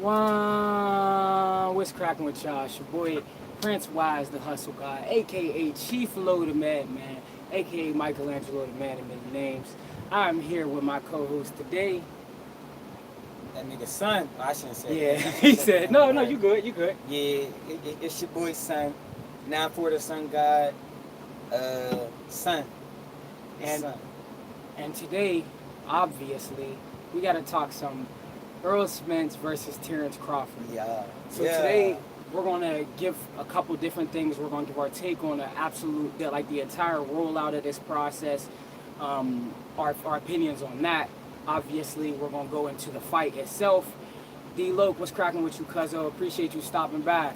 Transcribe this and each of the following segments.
What's cracking with y'all? It's your boy Prince Wise, the Hustle God, aka Chief Lo the Madman, aka Michelangelo the Man of Many Names. I'm here with my co-host today. That nigga son. I shouldn't say Yeah, that. he said, no, you good, you good. Yeah, it's your boy son. Now for the sun god, son. And Son. and today, obviously, we gotta talk some Errol Spence versus Terence Crawford. Yeah. So yeah. today we're gonna give a couple different things. We're gonna give our take on the entire rollout of this process, our opinions on that. Obviously, we're gonna go into the fight itself. D-Loke, what's cracking with you, cuzzo? Appreciate you stopping by.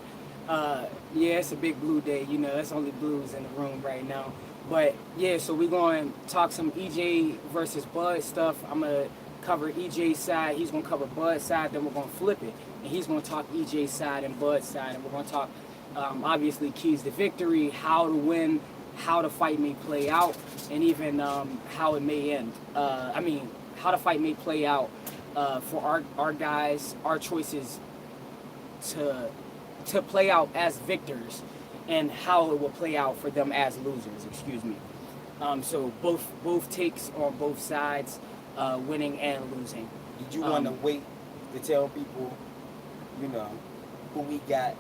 Yeah, it's a big blue day. You know, it's only blues in the room right now. But yeah, so we're going to talk some EJ versus Bud stuff. I'm going to cover EJ's side. He's going to cover Bud's side. Then we're going to flip it. And he's going to talk EJ's side and Bud's side. And we're going to talk, obviously, keys to victory, how to win, how the fight may play out, and even how it may end. How the fight may play out for our guys, our choices to play out as victors, and how it will play out for them as losers. Excuse me. So both takes on both sides, winning and losing. Did you want to wait to tell people, who we got,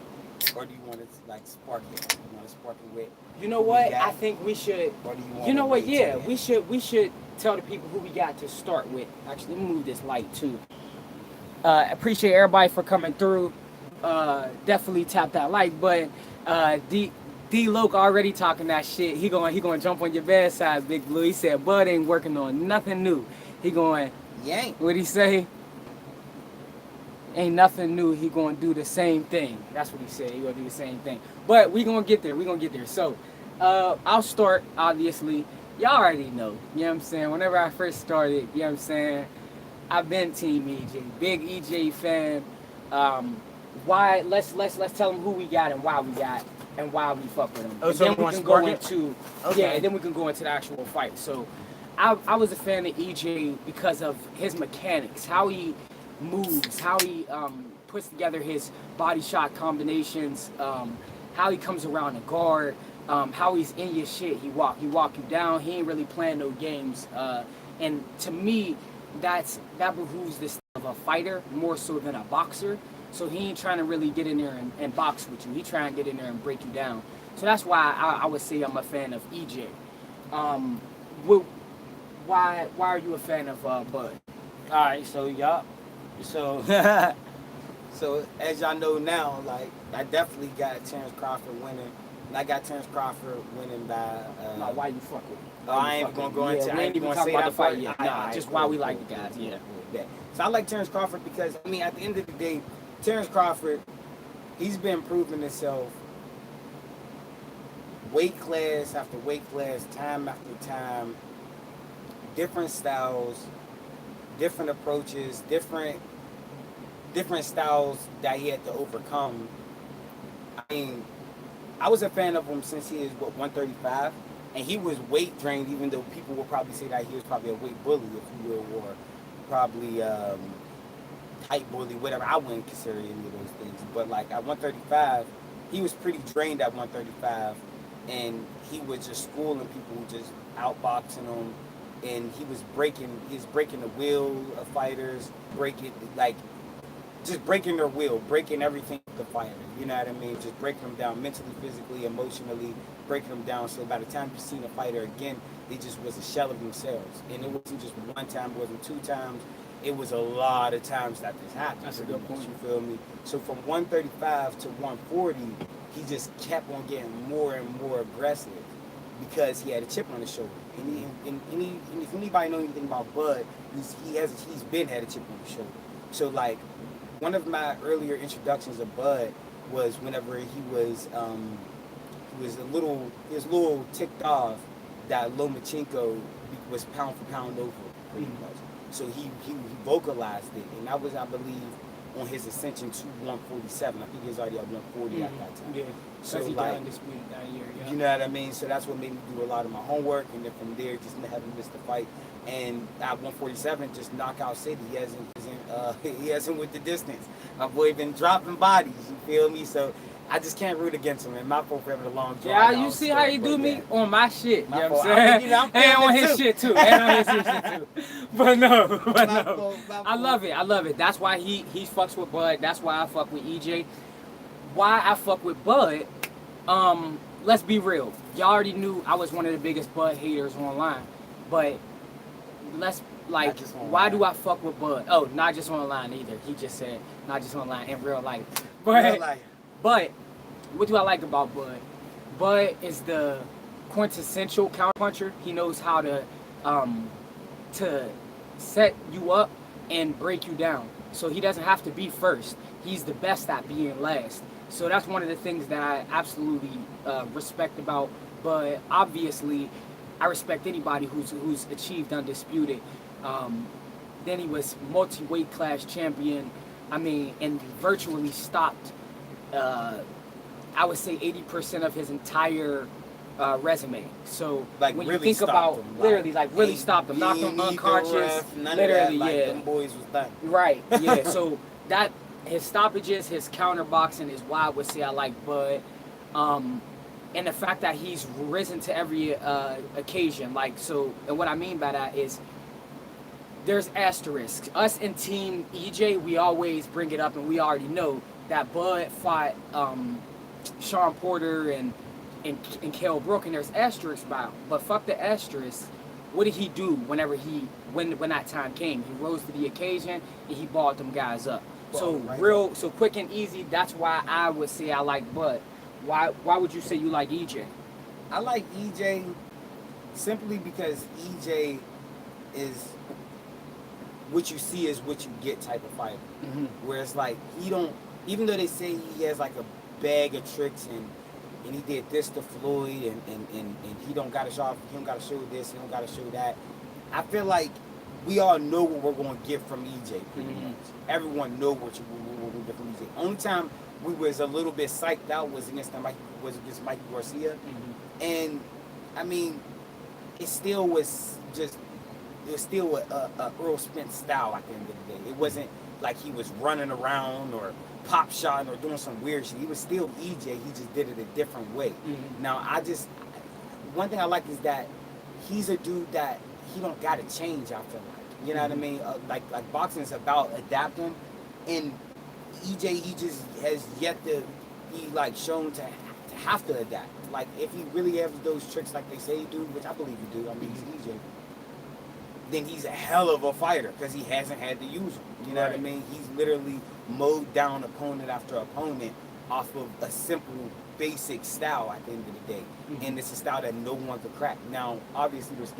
or do you want to spark it? You want to spark it with? You know what? I think we should. Or do you want You know what? Yeah, we we should tell the people who we got to start with. Actually, let me move this light too. Appreciate everybody for coming through. Definitely tap that like button. D-Loke already talking that shit. He going jump on your bad side, Big Blue. He said Bud ain't working on nothing new. He going yank. What'd he say? Ain't nothing new. He gonna do the same thing. That's what he said. He gonna do the same thing. But we gonna get there. So I'll start. Obviously, y'all already know. You know what I'm saying? Whenever I first started, you know what I'm saying, I've been Team EJ, big EJ fan. Why? Let's tell them who we got and why we got and why we fuck with them. Oh, and so then we can go into and then we can go into the actual fight. So I was a fan of EJ because of his mechanics, how he moves, how he puts together his body shot combinations, how he comes around the guard, how he's in your shit. He walk you down. He ain't really playing no games. And to me, that behooves the style of a fighter more so than a boxer. So he ain't trying to really get in there and box with you. He trying to get in there and break you down. So that's why I would say I'm a fan of EJ. Why are you a fan of Bud? All right, so y'all, so as y'all know now, I definitely got Terence Crawford winning, and I got Terence Crawford winning by. Now, why you fuck with him? I ain't even gonna go into. We ain't even talk about the fight yet. Nah, just why we like the guys. Yeah. So I like Terence Crawford because at the end of the day, Terence Crawford, he's been proving himself weight class after weight class, time after time, different styles, different approaches, different styles that he had to overcome. I was a fan of him since he is 135, and he was weight drained, even though people will probably say that he was probably a weight bully, if you will, or probably height bully, whatever. I wouldn't consider any of those things. But at 135, he was pretty drained at 135, and he was just schooling people, just outboxing them, and he was breaking the will of fighters, just breaking their will, breaking everything with the fighter. You know what I mean? Just breaking them down mentally, physically, emotionally, breaking them down. So by the time you seen a fighter again, they just was a shell of themselves. And it wasn't just one time, it wasn't two times. It was a lot of times that this happened. That's a good point. You feel me? So from 135 to 140, he just kept on getting more and more aggressive because he had a chip on his shoulder. And if anybody knows anything about Bud, he's been had a chip on his shoulder. So one of my earlier introductions of Bud was whenever he was a little ticked off that Lomachenko was pound for pound over pretty much. So he vocalized it, and that was, I believe, on his ascension to 147. I think he was already at 140 at that time. Yeah. So he like, got undisputed that year. Yeah. you know what I mean? So that's what made me do a lot of my homework, and then from there, just having missed the fight. And at 147, just knockout city. He hasn't with the distance. My boy been dropping bodies. You feel me? So I just can't root against him. And my fault for having a long draw. Yeah, you see how you do me on my shit. You know what I'm saying? I'm and on feeling his shit too. And on his shit too. But no. I love it. That's why he fucks with Bud. That's why I fuck with EJ. Why I fuck with Bud, let's be real. Y'all already knew I was one of the biggest Bud haters online. But why do I fuck with Bud? Oh, not just online either. He just said not just online, in real life. But what do I like about Bud? Bud is the quintessential counterpuncher. He knows how to set you up and break you down. So he doesn't have to be first. He's the best at being last. So that's one of the things that I absolutely respect about Bud. Obviously, I respect anybody who's achieved undisputed. Then he was multi-weight class champion. I mean, and virtually stopped, I would say 80% of his entire resume. So like, when really you think about him, literally, like really stopped him, knocked him unconscious, literally, yeah. Them boys was done. Right, yeah. So that his stoppages, his counterboxing is why I would say I like Bud. And the fact that he's risen to every occasion, and what I mean by that is there's asterisks. Us in Team EJ, we always bring it up, and we already know that Bud fought Sean Porter and Kell Brook, and there's asterisks about him. But fuck the asterisks. What did he do when that time came? He rose to the occasion and he balled them guys up. So quick and easy. That's why I would say I like Bud. Why would you say you like EJ? I like EJ simply because EJ is what you see is what you get type of fighter. Mm-hmm. Where it's like even though they say he has like a bag of tricks and he did this to Floyd and he don't gotta show this, he don't gotta show that. I feel like we all know what we're gonna get from EJ pretty much. Everyone know what we're gonna get from EJ. Only time we was a little bit psyched out was against Mikey Garcia. Mm-hmm. And I mean, it still was still a Earl Spence style at the end of the day. It wasn't like he was running around or pop shotting or doing some weird shit. He was still EJ, he just did it a different way. Mm-hmm. Now one thing I like is that he's a dude that he don't gotta change, I feel like. You know what I mean? Like boxing is about adapting, and EJ, he just has yet to be like shown to have to adapt. Like if he really has those tricks like they say he do, which I believe he do, I mean he's EJ, then he's a hell of a fighter because he hasn't had to use them. You know what I mean? He's literally mowed down opponent after opponent off of a simple, basic style at the end of the day. Mm-hmm. And it's a style that no one could crack. Now, obviously, there's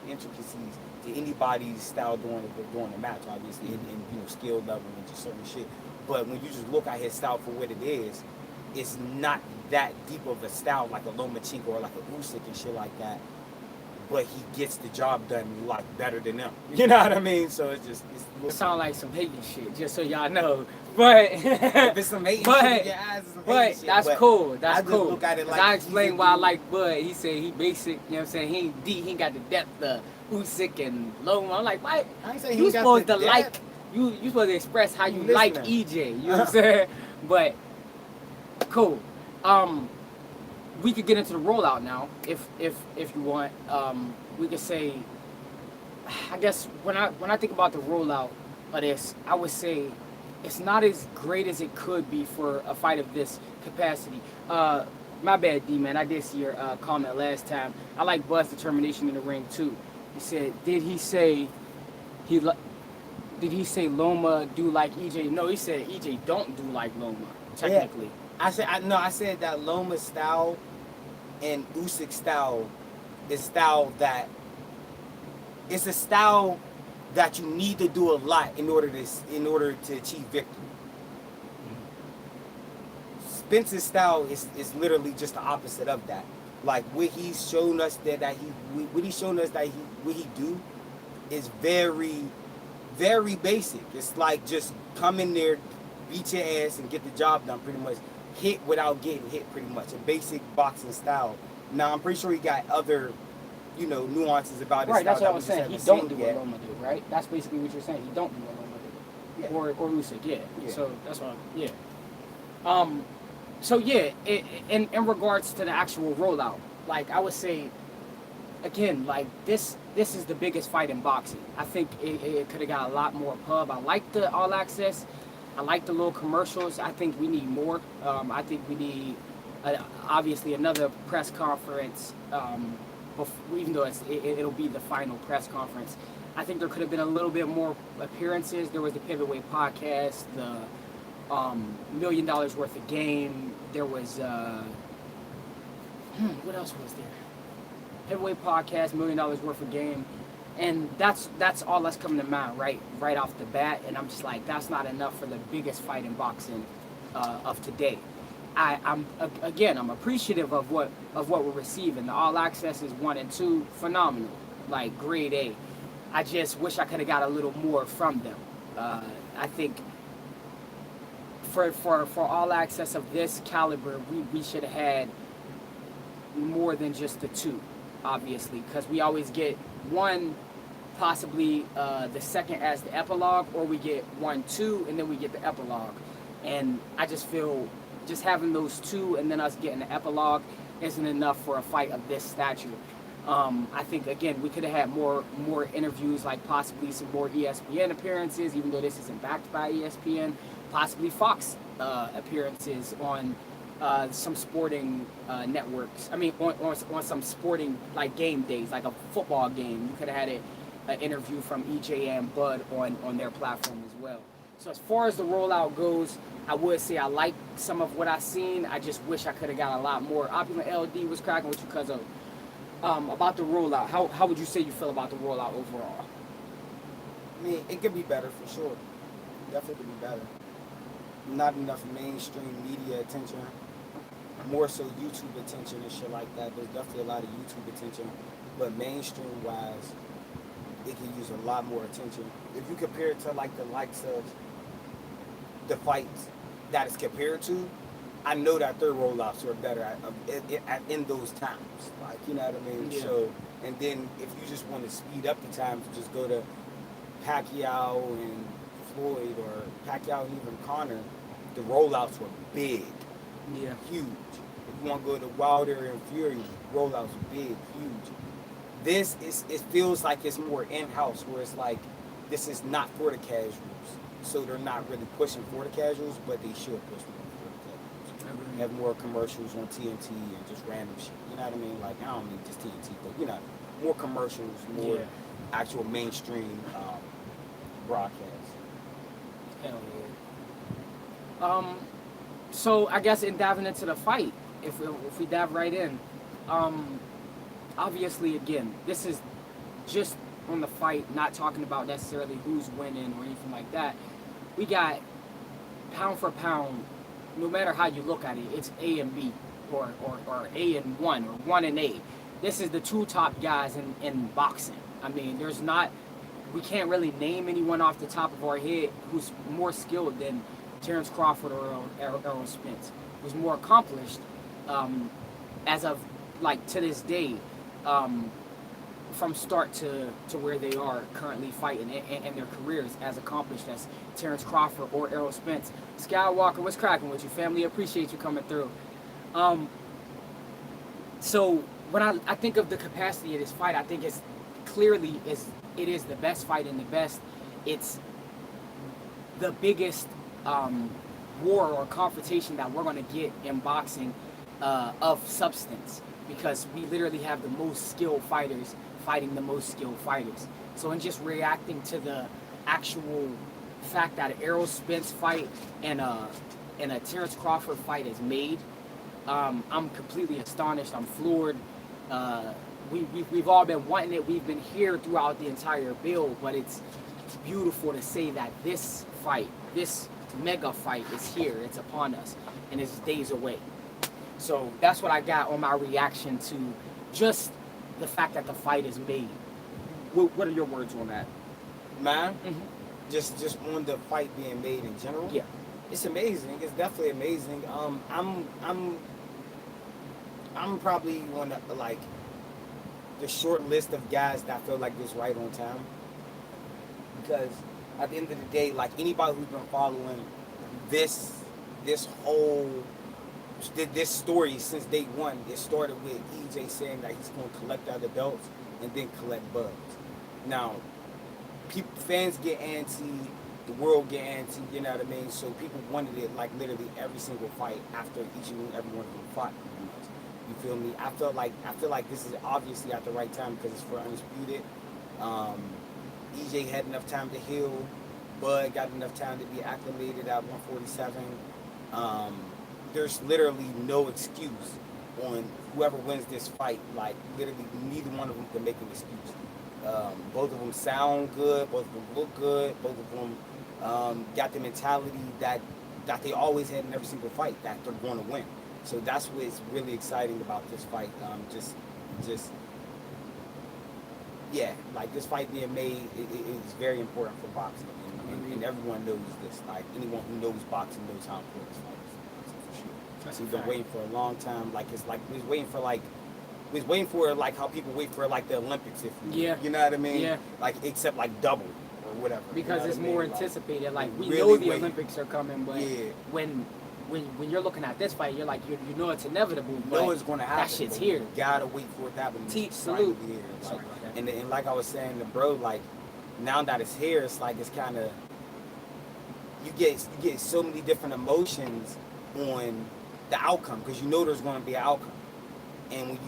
intricacies to anybody's style during the match, obviously, and skill level and just certain shit. But when you just look at his style for what it is, it's not that deep of a style like a Lomachenko or like a Usyk and shit like that. But he gets the job done a lot better than them. You know what I mean? So it sound like some hating shit, just so y'all know. But if it's some hating shit in your eyes, it's some hating shit. That's cool. That's cool. Look at it like I explained why I like Bud. He said he basic, you know what I'm saying? He ain't deep, he ain't got the depth of Usyk and Loma. I'm like, why? I ain't saying you supposed to depth. like, you supposed to express how you like EJ. You know what I'm saying? But cool. We could get into the rollout now, if you want. We could say, I guess when I think about the rollout of this, I would say it's not as great as it could be for a fight of this capacity. My bad, D man. I did see your comment last time. I like Bud's determination in the ring too. He said, did he say Loma do like EJ? No, he said EJ don't do like Loma. Technically, yeah. I said that Loma's style and Usyk's style is style it's a style that you need to do a lot in order to achieve victory. Spence's style is literally just the opposite of that. Like what he's shown us what he do is very, very basic. It's like just come in there, beat your ass and get the job done, pretty much. Hit without getting hit, pretty much. A basic boxing style. Now, I'm pretty sure he got other, nuances about his Right, style. that's what I was saying. He don't do what Loma do, right? That's basically what you're saying. He don't do what Loma do. Yeah. Or Usyk, yeah. Yeah. So that's what So yeah, in regards to the actual rollout, like I would say, again, like this is the biggest fight in boxing. I think it could have got a lot more pub. I like the all access. I like the little commercials. I think we need more. I think we need obviously another press conference. Even though it'll be the final press conference, I think there could have been a little bit more appearances. There was the Pivotweight podcast, the $1 million worth of game. There was what else was there? Heavyweight podcast, $1 million worth of game, and that's all that's coming to mind right off the bat. And I'm just like, that's not enough for the biggest fight in boxing of today. I'm appreciative of what we're receiving. The all access is 1 and 2, phenomenal, like grade A. I just wish I could have got a little more from them. I think for all access of this caliber, we should have had more than just the 2, obviously, because we always get one, possibly the second as the epilogue, or we get 1, 2, and then we get the epilogue. And I just feel just having those 2 and then us getting the epilogue isn't enough for a fight of this stature. I think, again, we could have had more interviews, like possibly some more ESPN appearances, even though this isn't backed by ESPN, possibly Fox appearances on some sporting networks. I mean, on some sporting, like, game days, like a football game. You could have had an interview from EJ and Bud on their platform as well. So as far as the rollout goes, I would say I like some of what I've seen. I just wish I could have got a lot more. Opulent LD was cracking with you, cuz of about the rollout. How would you say you feel about the rollout overall? I mean, it could be better for sure. Definitely could be better. Not enough mainstream media attention. More so YouTube attention and shit like that. There's definitely a lot of YouTube attention. But mainstream wise, it can use a lot more attention. If you compare it to like the likes of the fights that it's compared to, I know that their rollouts are better in those times. Like, you know what I mean? Yeah. So, and then if you just want to speed up the times, just go to Pacquiao and Floyd, or Pacquiao and even Conor. The rollouts were big, huge. If you want to go to Wilder and Fury, rollouts were big, huge. This it feels like it's more in-house, where it's like this is not for the casuals, so they're not really pushing for the casuals, but they should push more for the casuals. Have more commercials on TNT and just random shit. You know what I mean? Like, I don't mean just TNT, but more commercials, more actual mainstream broadcasts. Hell yeah. So I guess in diving into the fight, if we dive right in, obviously, again, this is just on the fight, not talking about necessarily who's winning or anything like that. We got pound for pound, no matter how you look at it, it's A and B, or A and 1, or 1 and A. This is the 2 top guys in boxing. I mean, we can't really name anyone off the top of our head who's more skilled than Terence Crawford or Errol Spence, who's more accomplished as of, like, to this day, from start to where they are currently fighting and their careers as accomplished as Terence Crawford or Errol Spence. Skywalker, what's cracking with you, family? Appreciate you coming through. So when I think of the capacity of this fight, I think it's clearly it is the best fight and the best. It's the biggest war or confrontation that we're going to get in boxing of substance, because we literally have the most skilled fighters fighting the most skilled fighters. So in just reacting to the actual fact that an Errol Spence fight and a Terence Crawford fight is made, I'm completely astonished. I'm floored. We've all been wanting it. We've been here throughout the entire build, but it's beautiful to say that this fight, this mega fight, is here. It's upon us, and it's days away. So that's what I got on my reaction to just the fact that the fight is made. What are your words on that? Mine? Just on the fight being made in general? Yeah. It's amazing. It's definitely amazing. I'm probably one of like the short list of guys that feel like this right on time, because at the end of the day, like anybody who's been following this this whole this story since day one, it started with EJ saying that he's going to collect other belts and then collect buds. Now, fans get antsy, the world get antsy, you know what I mean? So people wanted it like literally every single fight after each and every one of them fought. You feel me? I feel like this is obviously at the right time because it's for Undisputed. EJ had enough time to heal. Bud got enough time to be acclimated at 147. There's literally no excuse on whoever wins this fight. Like literally, neither one of them can make an excuse. Both of them sound good. Both of them look good. Both of them got the mentality that they always had in every single fight, that they're going to win. So that's what's really exciting about this fight. Yeah, like this fight being made is very important for boxing, and everyone knows this. Like anyone who knows boxing knows how important this fight is. For sure. So we've been waiting for a long time. Like it's like we was waiting for like how people wait for like the Olympics, if you know what I mean? Yeah. Like except like double or whatever. Because it's more Like, anticipated. Like we really know the waiting. Olympics are coming, but Yeah. when you're looking at this fight, you're like you know it's inevitable. You But know it's gonna happen. that shit's but here. You gotta wait for it to happen. Teach, It's salute. finally here. Sorry Like, about that. and like I was saying to bro, like now that it's here, it's like it's kind of you get so many different emotions on the outcome because you know there's going to be an outcome, and when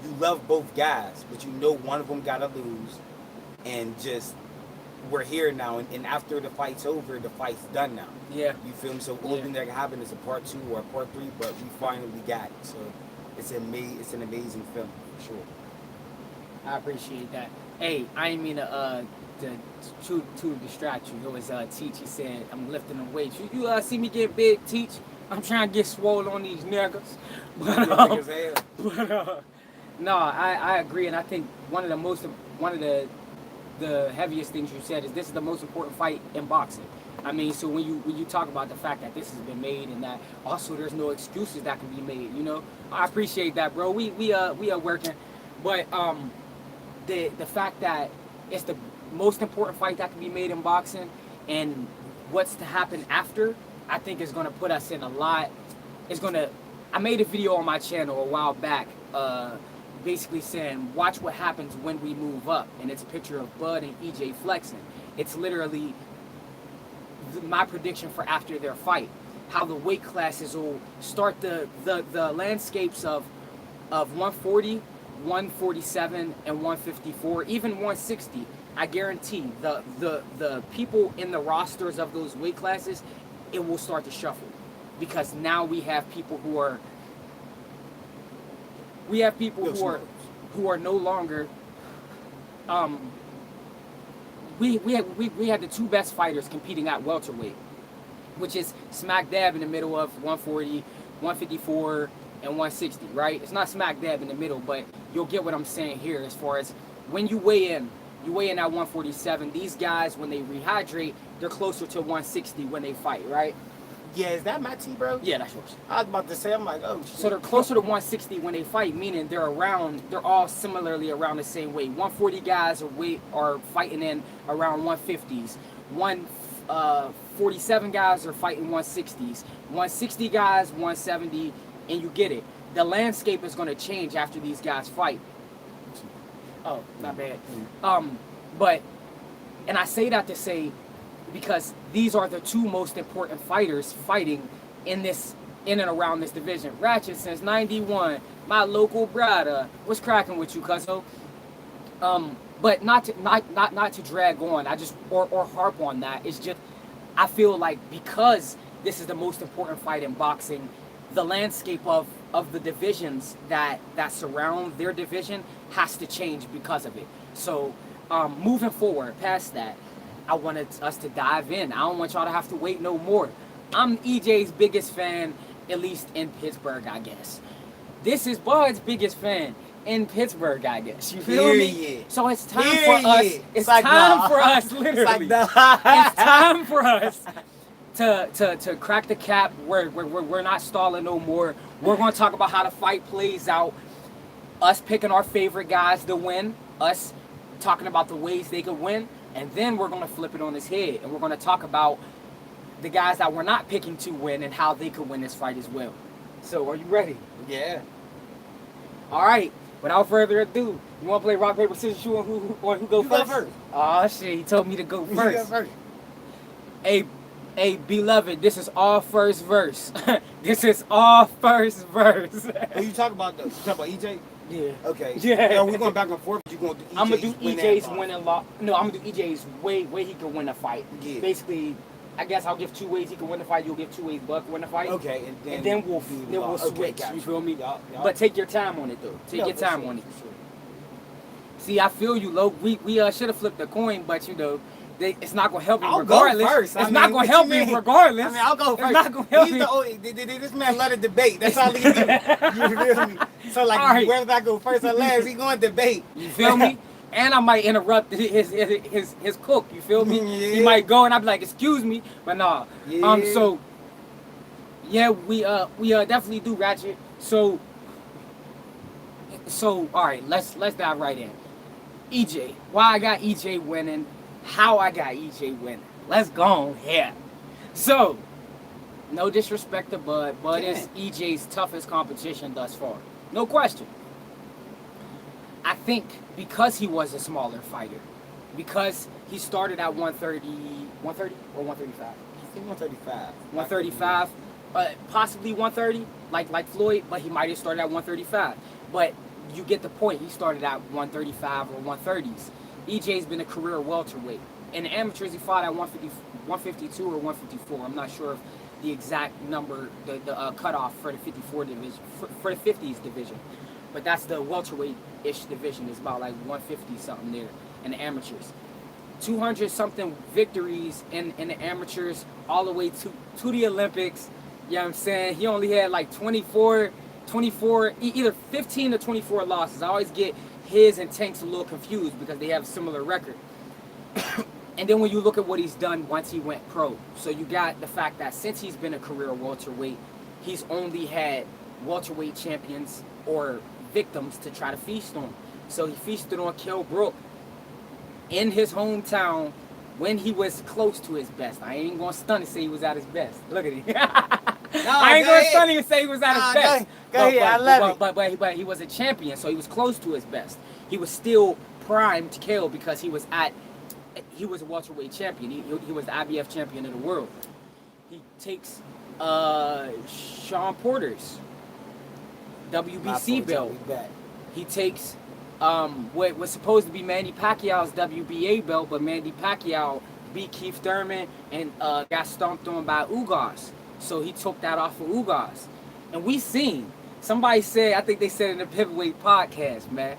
you love both guys, but you know one of them gotta lose, and just we're here now, and after the fight's over, the fight's done now. Yeah. You feel me? So the only thing that can happen is a part 2 or a part 3, but we finally got it. So it's an amazing film for sure. I appreciate that. Hey, I didn't mean to distract you. It was Teach. He said, I'm lifting the weights. You see me get big, Teach? I'm trying to get swole on these niggas. But, no, I agree, and I think one of the heaviest things you said is this is the most important fight in boxing. I mean, so when you talk about the fact that this has been made and that also there's no excuses that can be made, you know, I appreciate that, bro. We are working, but the fact that it's the most important fight that can be made in boxing, and what's to happen after, I think is going to put us in a lot. I made a video on my channel a while back, basically saying, watch what happens when we move up, and it's a picture of Bud and EJ flexing. It's literally my prediction for after their fight, how the weight classes will start the landscapes of 140, 147, and 154, even 160. I guarantee the people in the rosters of those weight classes, it will start to shuffle, because now we have people who are no longer we had the two best fighters competing at welterweight, which is smack dab in the middle of 140, 154, and 160, right? It's not smack dab in the middle, but you'll get what I'm saying here as far as when you weigh in at 147. These guys, when they rehydrate, they're closer to 160 when they fight, right? Yeah, is that my tea, bro? Yeah, that's yours. I was about to say, I'm like, oh shit. So they're closer to 160 when they fight, meaning they're all similarly around the same weight. 140 guys are fighting in around 150s. 147 guys are fighting 160s. 160 guys, 170, and you get it. The landscape is going to change after these guys fight. Oh, not bad. But, and I say that to say, because these are the two most important fighters fighting in and around this division. Ratchet since '91, my local brother. What's cracking with you, cuzzo? But not to drag on. I just or harp on that. It's just I feel like because this is the most important fight in boxing, the landscape of the divisions that surround their division has to change because of it. So moving forward past that, I wanted us to dive in. I don't want y'all to have to wait no more. I'm EJ's biggest fan, at least in Pittsburgh, I guess. This is Bud's biggest fan in Pittsburgh, I guess. You feel me? So it's time for us. It's time for us, literally. It's time for us to crack the cap. We're not stalling no more. We're going to talk about how the fight plays out. Us picking our favorite guys to win. Us talking about the ways they could win. And then we're going to flip it on his head. And we're going to talk about the guys that we're not picking to win and how they could win this fight as well. So, are you ready? Yeah. All right. Without further ado, you want to play rock, paper, scissors, shoot on who go You first? go first. Oh, shit. He told me to go You go first. first. Hey, beloved, this is all first verse. This is all first verse. Who you talk about though? You talk about EJ? Yeah. Okay. Yeah. Are we going back and forth? You going to do EJ's I'm gonna do win EJ's and win and loss. No, I'm gonna do EJ's way he could win a fight. Yeah. Basically, I guess I'll give 2 ways he can win the fight. You'll give 2 ways Buck win the fight. Okay, And then we'll switch. Okay, gotcha. You feel me? Yup. But take your time on it though. Take your time on it. See, I feel you, Lo. We should have flipped the coin, but you know, it's not gonna help you I'll regardless. go first. It's not gonna help you regardless. I mean, I'll go first. It's not gonna help He's you. the only, this man let it debate. That's all he can do. You feel me? So like, All right. whether I go first or last, he going to debate. You feel me? And I might interrupt his cook. You feel me? Yeah. He might go and I'll be like, "Excuse me," but nah. Yeah. So yeah, we definitely do ratchet. So all right, let's dive right in. EJ, why I got EJ winning, how I got EJ winning. Let's go on here. So, no disrespect to Bud. Bud is EJ's toughest competition thus far. No question. I think because he was a smaller fighter, because he started at 130 or 135? I think 135. 135, possibly 130, like Floyd, but he might have started at 135. But you get the point. He started at 135 or 130s. EJ's been a career welterweight. In the amateurs, he fought at 152 or 154. I'm not sure of the exact number, the cutoff for the 54 division, for the 50s division. But that's the welterweight-ish division. It's about like 150 something there in the amateurs. 200 something victories in the amateurs, all the way to the Olympics. You know what I'm saying? He only had like 24, either 15 or 24 losses. I always get his and Tank's a little confused because they have a similar record. And then when you look at what he's done once he went pro, so you got the fact that since he's been a career welterweight, he's only had welterweight champions or victims to try to feast on. So he feasted on Kell Brook in his hometown when he was close to his best. I ain't gonna stun and say he was at his best. Look at him. I ain't gonna stun and say he was at his best. Go ahead, I love it. But he was a champion, so he was close to his best. He was still primed to kill because he was a welterweight champion. He was the IBF champion of the world. He takes Sean Porter's WBC belt. He takes what was supposed to be Manny Pacquiao's WBA belt, but Manny Pacquiao beat Keith Thurman and got stomped on by Ugas. So he took that off of Ugas. And we seen, somebody said, I think they said in the Pivotweight podcast, man,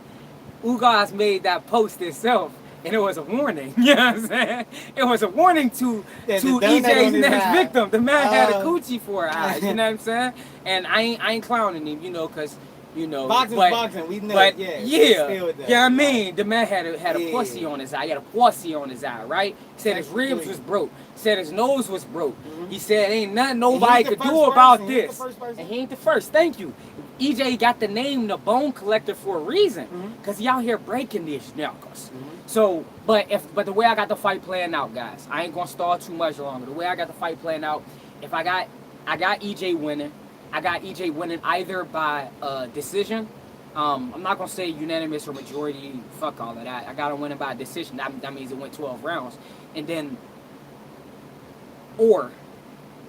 Ugas made that post itself. And it was a warning, you know what I'm saying? It was a warning to EJ's next victim. The man had a coochie for her eyes, you know what I'm saying? And I ain't clowning him, you know, because, you know. Boxing, we know. But yeah, I mean, the man had a pussy on his eye. He had a pussy on his eye, right? He said his ribs was broke. He said his nose was broke. He said ain't nothing nobody could do about this. And he ain't the first. Thank you. EJ got the name the Bone Collector for a reason, because he out here breaking these knuckles. So, but the way I got the fight playing out, guys, I ain't gonna stall too much longer. The way I got the fight playing out, I got EJ winning. I got EJ winning either by decision. I'm not gonna say unanimous or majority. Fuck all of that. I got him winning by decision. That means it went 12 rounds, and then, or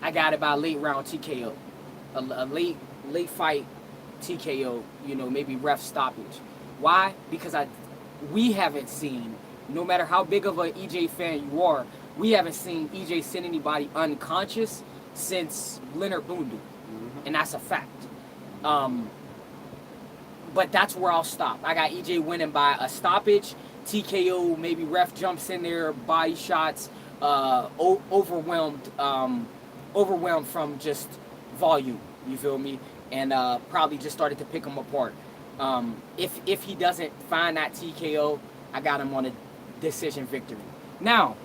I got it by late round TKO, a late fight TKO. You know, maybe ref stoppage. Why? Because we haven't seen, no matter how big of an EJ fan you are, we haven't seen EJ send anybody unconscious since Leonard Bundu. And that's a fact. But that's where I'll stop. I got EJ winning by a stoppage, TKO, maybe ref jumps in there, body shots, overwhelmed from just volume, you feel me? And probably just started to pick him apart. If he doesn't find that TKO, I got him on a decision victory. Now,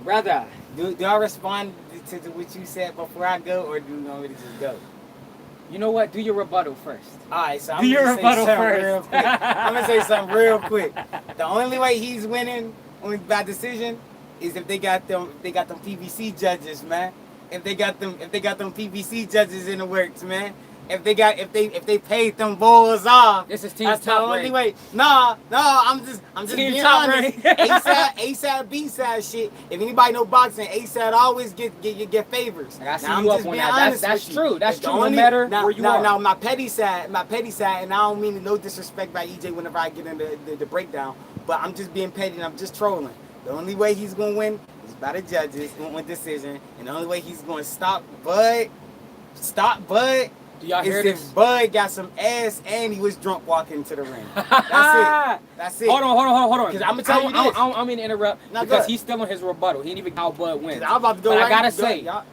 Brother. Do I respond to what you said before I go, or do you want me to just go? You know what? Do your rebuttal first. All right, so I'm Do your gonna say rebuttal something first. real quick. I'm gonna say something real quick. The only way he's winning by decision is if they got them PVC judges, man. If they got them PVC judges in the works, man. If they paid them bulls off. This is team That's the top only rank. way. No, I'm just Team being top honest. rank. ASAP, B-side shit. If anybody know boxing, ASAP always get favors. Like, I see Now, you I'm up just on being that. honest That's with you. true. That's The true. No only- matter now, where you now, are. Now, my petty side, and I don't mean no disrespect by EJ whenever I get into the breakdown, but I'm just being petty and I'm just trolling. The only way he's gonna win is by the judges, one decision, and the only way he's gonna stop Bud, Do y'all hear is this? if Bud got some ass and he was drunk walking to the ring. That's it. Hold on. Because I'm gonna tell you this. I'm gonna interrupt No, go because ahead. he's still on his rebuttal. He ain't even how Bud wins. 'Cause I'm about to go But right. I gotta go say, ahead, y'all.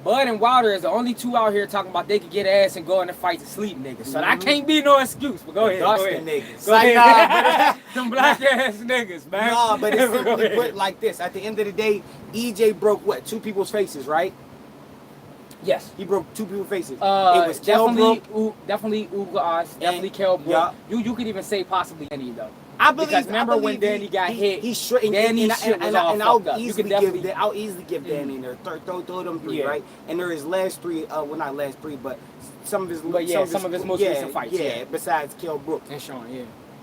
Bud and Wilder is the only two out here talking about they could get ass and go in the fights and sleep niggas. So that can't be no excuse. But go ahead. Go Dustin ahead. niggas. Go Like, ahead. Them black ass niggas, man. No, but it's Go simply ahead. put like this. At the end of the day, EJ broke what? 2 people's faces, right? Yes. He broke 2 people's faces. It was Kell definitely, Brook. definitely Ugas, definitely Kell Brook. yeah. You could even say possibly Danny though. I believe. Because remember I when believe Danny got hit? He short. Danny's shit was all I'll fucked up. You easily could definitely- I'll easily give Danny in there. Throw them 3, Yeah. right? And there is last 3. Well, not last 3, but some of his. But yeah, some of his most recent fights, Yeah. yeah. Besides Kell Brook, And Sean, yeah.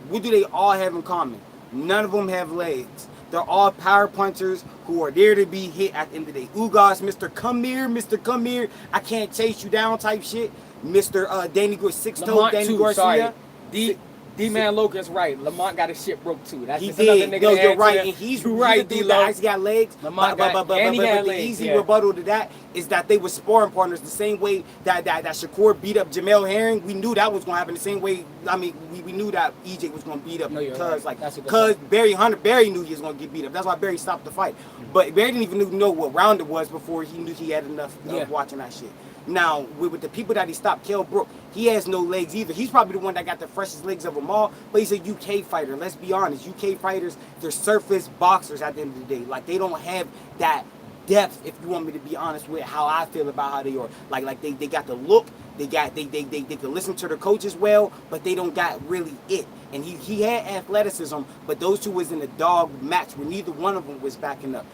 what do they all have in common? None of them have legs. They're all power punchers who are there to be hit at the end of the day. Ugas, Mr. Come here, I can't chase you down type shit. Mr. Danny Garcia, 6 toe Lamont Danny too, Garcia. sorry. D-Man Logan's right. Lamont got his shit broke too. That's He just another did. nigga No, to you're add right. to And it. he's You right, the dude D-Lo. that actually got legs. Lamont got- and he had the legs, easy yeah. rebuttal to that is that they were sparring partners the same way that Shakur beat up Jamel Herring. We knew that was going to happen the same way. I mean, we knew that EJ was going to beat up No, you're because right. That's a good because point. Barry knew he was going to get beat up. That's why Barry stopped the fight. But Barry didn't even know what round it was before he knew he had enough Yeah. of watching that shit. Now, with the people that he stopped, Kell Brook, he has no legs either. He's probably the one that got the freshest legs of them all, but he's a UK fighter. Let's be honest. UK fighters, they're surface boxers at the end of the day. Like, they don't have that depth, if you want me to be honest with how I feel about how they are. Like they got the look, they can listen to their coaches well, but they don't got really it. And he had athleticism, but those two was in a dog match where neither one of them was backing up.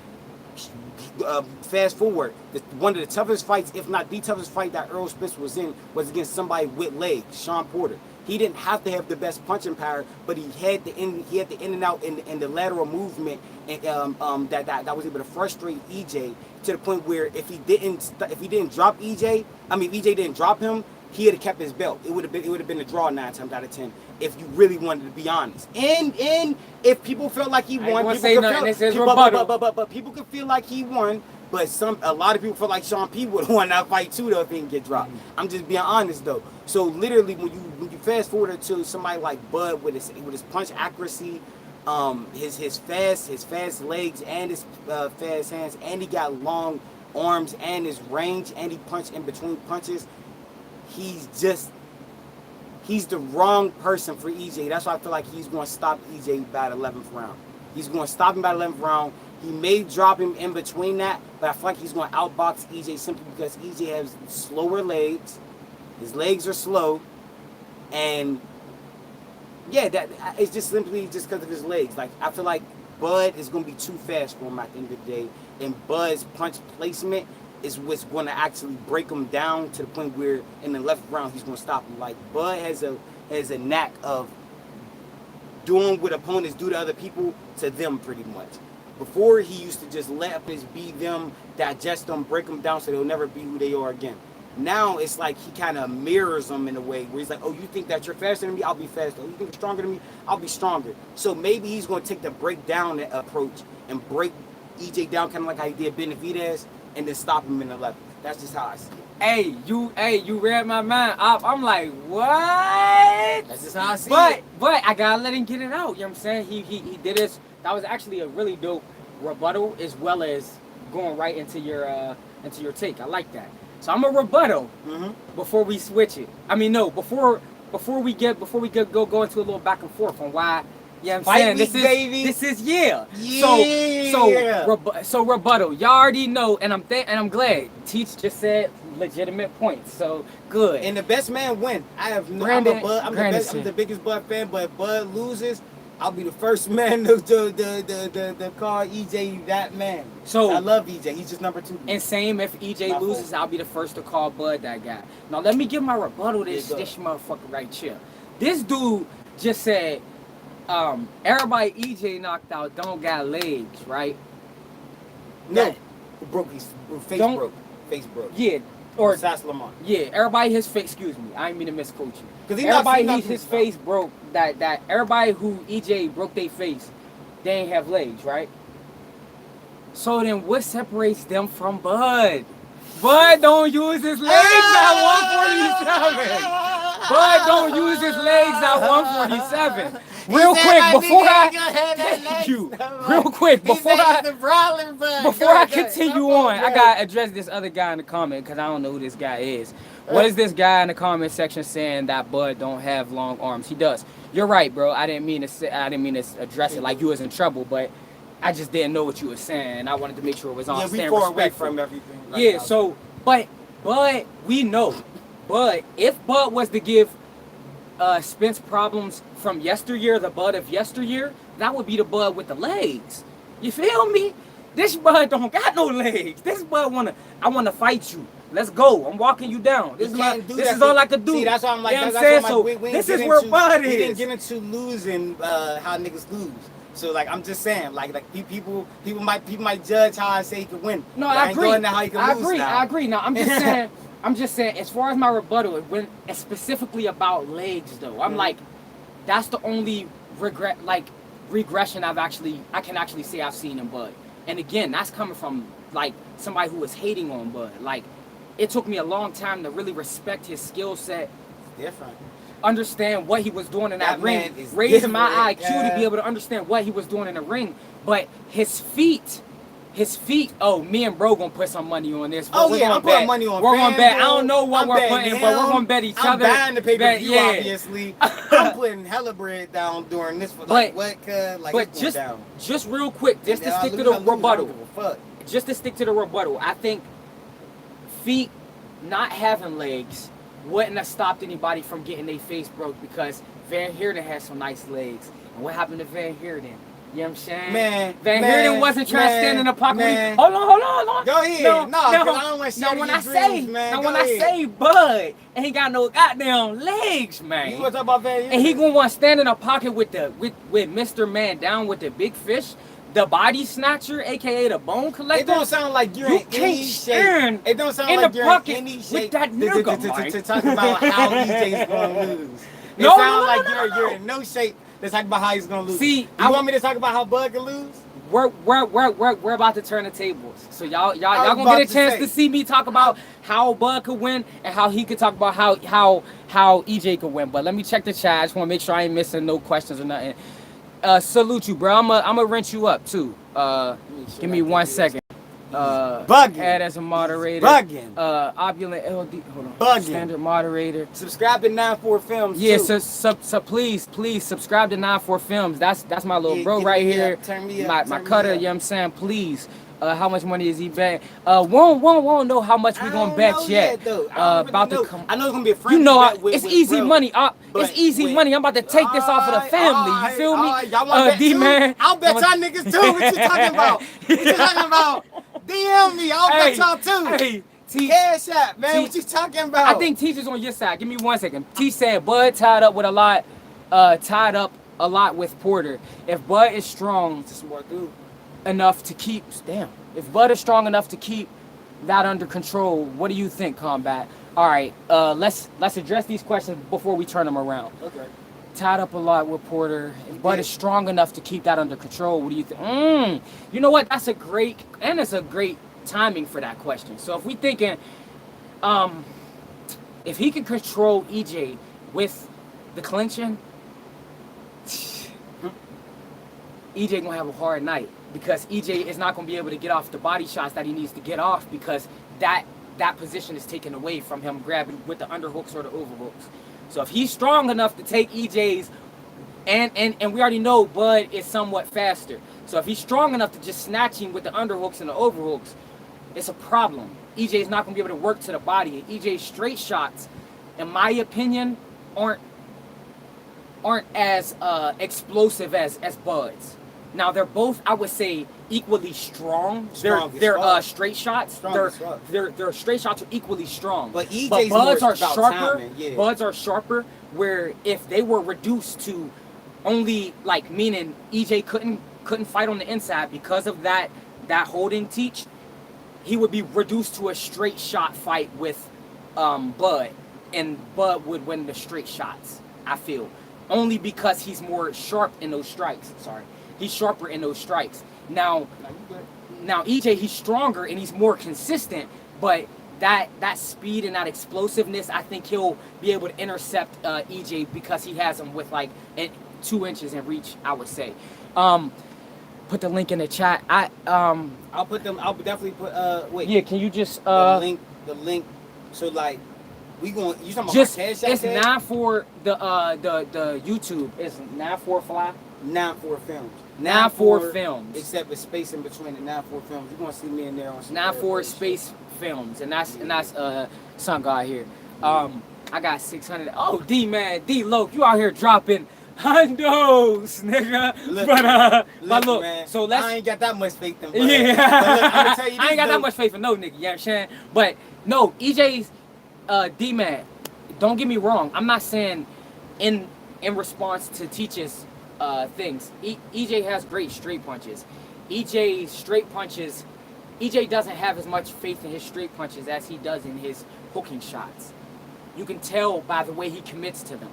Fast forward, one of the toughest fights, if not the toughest fight that Errol Spence was in, was against somebody with legs, Sean Porter. He didn't have to have the best punching power, but he had the in and out and the lateral movement, and that was able to frustrate EJ to the point where if he didn't drop EJ, I mean EJ didn't drop him, he would have kept his belt. It would have been a draw 9 times out of 10 if you really wanted to be honest. And if people felt like he won, but people could feel like he won. But a lot of people feel like Sean P would have won that fight too though if he didn't get dropped. I'm just being honest though. So literally when you fast forward to somebody like Bud with his punch accuracy, his fast legs and his fast hands, and he got long arms and his range, and he punched in between punches. He's the wrong person for EJ. That's why I feel like he's going to stop EJ by the 11th round. He's going to stop him by the 11th round. He may drop him in between that, but I feel like he's going to outbox EJ simply because EJ has slower legs. His legs are slow. And yeah, that it's just simply just because of his legs. Like, I feel like Bud is going to be too fast for him at the end of the day. And Bud's punch placement is what's going to actually break him down to the point where in the 11th round he's going to stop him. Like, Bud has a knack of doing what opponents do to other people to them pretty much. Before, he used to just let opponents be them, digest them, break them down so they'll never be who they are again. Now it's like he kind of mirrors them in a way where he's like, oh, you think that you're faster than me? I'll be faster. Oh, you think you're stronger than me? I'll be stronger. So maybe he's going to take the breakdown approach and break EJ down kind of like how he did Benavidez and then stop him in the 11th. That's just how I see it. You read my mind. I'm like, what? That's just how I see it. But I gotta let him get it out. You know what I'm saying? He did this. That was actually a really dope rebuttal as well as going right into your take. I like that. So I'm a rebuttal before we switch it. I mean, no, before we go into a little back and forth on why Yeah, I'm Fight saying week, baby. This is yeah. Yeah. So rebuttal. Y'all already know, and I'm glad. Teach just said legitimate points. So good. And the best man win. I have no. Brandon, I'm a Bud. I'm the biggest Bud fan. But if Bud loses, I'll be the first man to call EJ that man. So I love EJ. He's just number 2. And same if EJ My loses, fault. I'll be the first to call Bud that guy. Now let me give my rebuttal to this motherfucker right here. This dude just said, everybody EJ knocked out don't got legs, right? No, That- broke his face. Don't- Broke. Face broke. Yeah. Or Sas Lamont. yeah, everybody his face. Excuse me, I didn't mean to misquote you. 'Cause he Everybody knocked his him face broke. That everybody who EJ broke their face, they ain't have legs, right? So then, what separates them from Bud? Bud don't use his legs at 147. Bud don't use his legs at 147. Real quick, before I continue on, I gotta address this other guy in the comment because I don't know who this guy is. What is this guy in the comment section saying that Bud don't have long arms? He does. You're right, bro. I didn't mean to address it like you was in trouble, but I just didn't know what you were saying, and I wanted to make sure it was on. Yeah, we stand far away respectful. from everything. Right Yeah, now. so, but we know. But if Bud was to give Spence problems from yesteryear, the Bud of yesteryear, that would be the Bud with the legs. You feel me? This Bud don't got no legs. This Bud I wanna fight you. Let's go. I'm walking you down. This is all I could do. See, that's why I'm like, you know that's what I'm saying? why So we this didn't is get where into- Bud We didn't is. get into losing how niggas lose. So like I'm just saying, like people might judge how I say he could win. No, But I ain't agree. going to how he can lose now. I agree. Now I'm just saying, as far as my rebuttal, when it's specifically about legs though, I'm like, that's the only regression I can actually say I've seen in Bud. And again, that's coming from like somebody who was hating on Bud. Like, it took me a long time to really respect his skill set, Different. understand what he was doing in that ring, man is raise my different, IQ to be able to understand what he was doing in the ring. But his feet, oh, me and bro gonna put some money on this. Oh We're yeah, gonna I'm putting bet. money on. We're gonna bet. I don't know what I'm we're betting putting, him. but we're gonna bet each other. I'm buying the pay-per-view, Bet, yeah. obviously. I'm putting hella bread down during this. Like, what? Like, But it's going down. just real quick, just to And stick to I the lose, I don't rebuttal. give a fuck. Just to stick to the rebuttal, I think feet not having legs wouldn't have stopped anybody from getting their face broke because Van Heerden had some nice legs. And what happened to Van Heerden? You know what I'm saying? Man, Van Heerden wasn't trying to stand in the pocket. man. Hold on. Go ahead. No, 'cause I don't want shit in your dreams, man. Go When I ahead. say Bud, and he got no goddamn legs, man. You want to talk about Van Heerden? And he gonna want to stand in a pocket with Mr. Man down with the big fish, the body snatcher, aka the bone collector. It don't sound like you're You in can't any shape. stand It don't sound in like the you're pocket in any with shape that nigga, to talk about how EJ's gonna lose. It No, sounds like no. you're in no shape to talk about how he's gonna lose. See, you want me to talk about how Bud can lose? We're about to turn the tables. So y'all was gonna about get a to chance say. to see me talk about how Bud could win and how he could talk about how EJ could win. But let me check the chat. I just want to make sure I ain't missing no questions or nothing. Salute you, bro. I'm gonna rinse you up too. Give me 1 second. Bugging. Add as a moderator. Bugging. Opulent LD. Hold on. Bugging. Standard moderator. Subscribe to 94 Films. Yeah, too. so please subscribe to 94 Films. That's my little Yeah, bro get right me here. up, turn me up, My turn me cutter, up. you know what I'm saying? Please. How much money is he betting? Won't know how much we I gonna don't bet know yet. though. I don't About really to know. come. I know it's gonna be a friendly You know, bet with, it's with easy bro. money. It's But easy with- money. I'm about to take this off of the family. You feel me? Y'all want to bet D-man. too? I'll bet y'all niggas too. What you talking about? What you talking about? DM me. I'll bet y'all too. Hey, T. Cash App, man. T- What you talking about? I think Teach is on your side. Give me 1 second. T said Bud tied up a lot with Porter. If Bud is strong it's a smart dude. enough to keep, if Bud is strong enough to keep that under control, what do you think, Combat? All right, let's address these questions before we turn them around. Okay. Tied up a lot with Porter. If Bud is strong enough to keep that under control, what do you think? You know what? It's a great timing for that question. So if we thinking, if he can control EJ with the clinching, EJ gonna have a hard night because EJ is not gonna be able to get off the body shots that he needs to get off because that position is taken away from him grabbing with the underhooks or the overhooks. So if he's strong enough to take EJ's And we already know Bud is somewhat faster. So if he's strong enough to just snatch him with the underhooks and the overhooks, it's a problem. EJ is not going to be able to work to the body. EJ's straight shots, in my opinion, aren't as explosive as Bud's. Now they're both, I would say, equally strong. They're straight shots. Their straight shots are equally strong. But EJ's Buds more are about sharper. timing, yeah. Buds are sharper. Where if they were reduced to only, like, meaning EJ couldn't fight on the inside because of that holding teach, he would be reduced to a straight shot fight with Bud, and Bud would win the straight shots, I feel, only because he's more sharp in those strikes. He's sharper in those strikes. Now EJ, he's stronger and he's more consistent, but that speed and that explosiveness, I think he'll be able to intercept EJ because he has him with like 2 inches in reach, I would say. Put the link in the chat. I'll definitely put wait. Yeah, can you just the link. So like you talking about just Cashtag? It's not for the YouTube. It's not for Fly. Not for films. Not for films. Except the space in between the not for films. You're gonna see me in there on some not for space films, and that's some guy here. I got 600. Oh, D Loke, you out here dropping hundos, nigga. But look, man, so let's. I ain't got that much faith in. Yeah, but look, I'm gonna tell you this, I ain't got that much faith in no nigga. You know what I'm saying? But no, EJ's D-Man. Don't get me wrong. I'm not saying in response to Teach's things. EJ has great straight punches. EJ doesn't have as much faith in his straight punches as he does in his hooking shots. You can tell by the way he commits to them.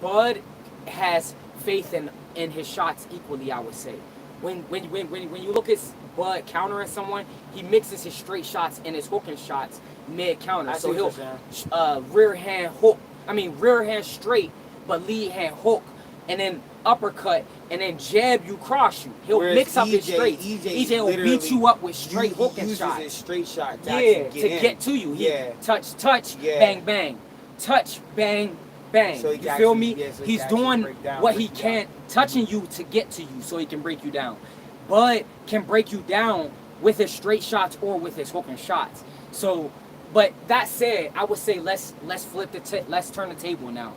Bud has faith in his shots equally, I would say. When you look at Bud countering someone, he mixes his straight shots and his hooking shots mid counter. So he'll rear hand straight, but lead hand hook, and then uppercut, and then jab you, cross you. He'll mix up his straights. EJ will beat you up with straight hooking shots. His straight shot to get to you. Touch, bang, bang. Touch, bang, bang. So you feel me? So he's doing what he can, touching you to get to you so he can break you down. Bud can break you down with his straight shots or with his hooking shots. So, but that said, I would say let's flip let's turn the table now.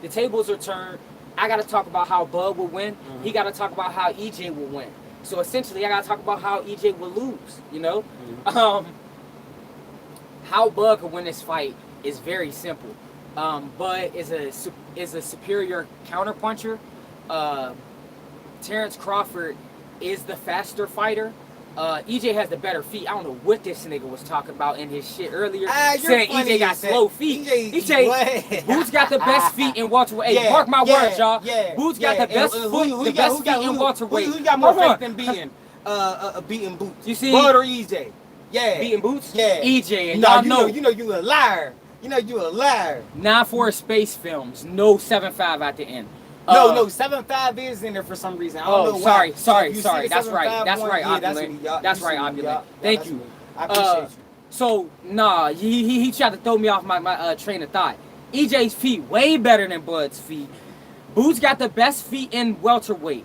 The tables are turned. I got to talk about how Bud will win. Mm-hmm. He got to talk about how EJ will win. So essentially, I got to talk about how EJ will lose, you know? Mm-hmm. How Bud could win this fight is very simple. Bud is a superior counterpuncher. Terence Crawford is the faster fighter. EJ has the better feet. I don't know what this nigga was talking about in his shit earlier, saying EJ got slow feet. EJ Boots got the best feet in welterweight. Hey, mark my words, y'all. Boots got the best feet in welterweight. Who got more faith than beating Boots? You see, Bud or EJ? Yeah, beating Boots. Yeah, EJ. And y'all know. You know you a liar. You know you a liar. Not for space films. No 7.5 at the end. No, 7.5 is in there for some reason. I don't know why. Sorry. That's right, Opulent. That's right, Opulent. Thank you. I appreciate you. So, nah, he tried to throw me off my train of thought. EJ's feet way better than Bud's feet. Boots got the best feet in welterweight.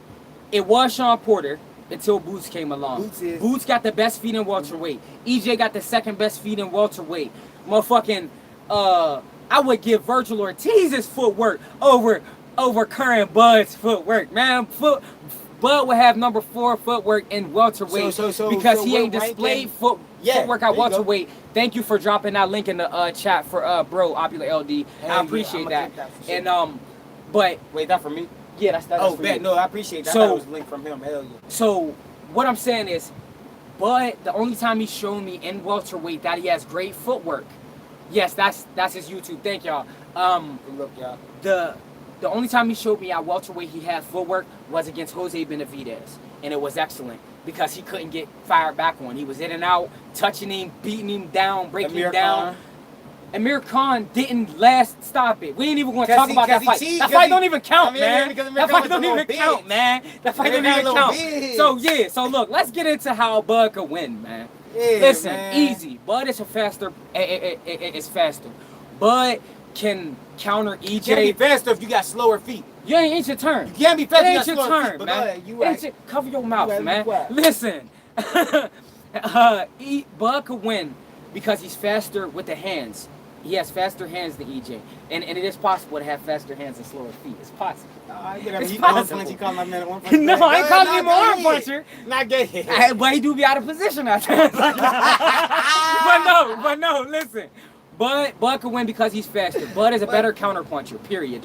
It was Sean Porter until Boots came along. Boots got the best feet in welterweight. EJ got the second best feet in welterweight. Motherfucking, I would give Virgil Ortiz's footwork over current Bud's footwork, man. Bud would have number 4 footwork in welterweight because he ain't displayed footwork at welterweight. Thank you for dropping that link in the chat for bro Opulent LD. I appreciate that. And but wait, that for me? Yeah, that's for you. No, I appreciate that. That was a link from him. Hell yeah. So what I'm saying is, Bud, the only time he's shown me in welterweight that he has great footwork. Yes, that's his YouTube. Thank y'all. Good look, y'all. The only time he showed me at welterweight he had footwork was against Jose Benavidez, and it was excellent because he couldn't get fired back on. He was in and out, touching him, beating him down, breaking him down. Amir Khan didn't stop it. We ain't even going to talk about that fight. That fight don't even count, man. That fight don't even count, man. That fight don't even count. So yeah, so look, let's get into how Bud could win, man. Yeah, listen, man. Easy. Bud is faster. It's faster. Bud can counter You can't be EJ. faster if you got slower feet. You ain't your turn. You can't be It faster if ain't you your got slower turn, feet. But man. go ahead, you right. Cover your mouth, right, man. be quiet. Listen, Bud could win because he's faster with the hands. He has faster hands than EJ, and it is possible to have faster hands and slower feet. It's possible. It's possible. You call my man an arm puncher? No, I ain't calling him an arm puncher. Not gay. But he do be out of position at times. but no, listen. Bud could win because he's faster. Bud is a better counterpuncher, period.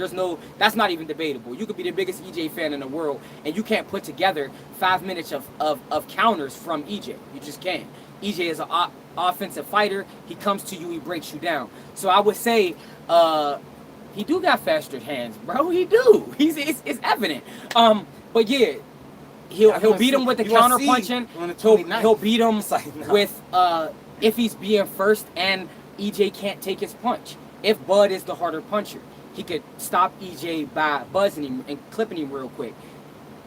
That's not even debatable. You could be the biggest EJ fan in the world, and you can't put together 5 minutes of counters from EJ. You just can't. EJ is an offensive fighter. He comes to you, he breaks you down. So I would say he do got faster hands, bro. He do. It's evident. But yeah, he'll beat him with the counter punching. He'll beat him with if he's being first and EJ can't take his punch. If Bud is the harder puncher, he could stop EJ by buzzing him and clipping him real quick.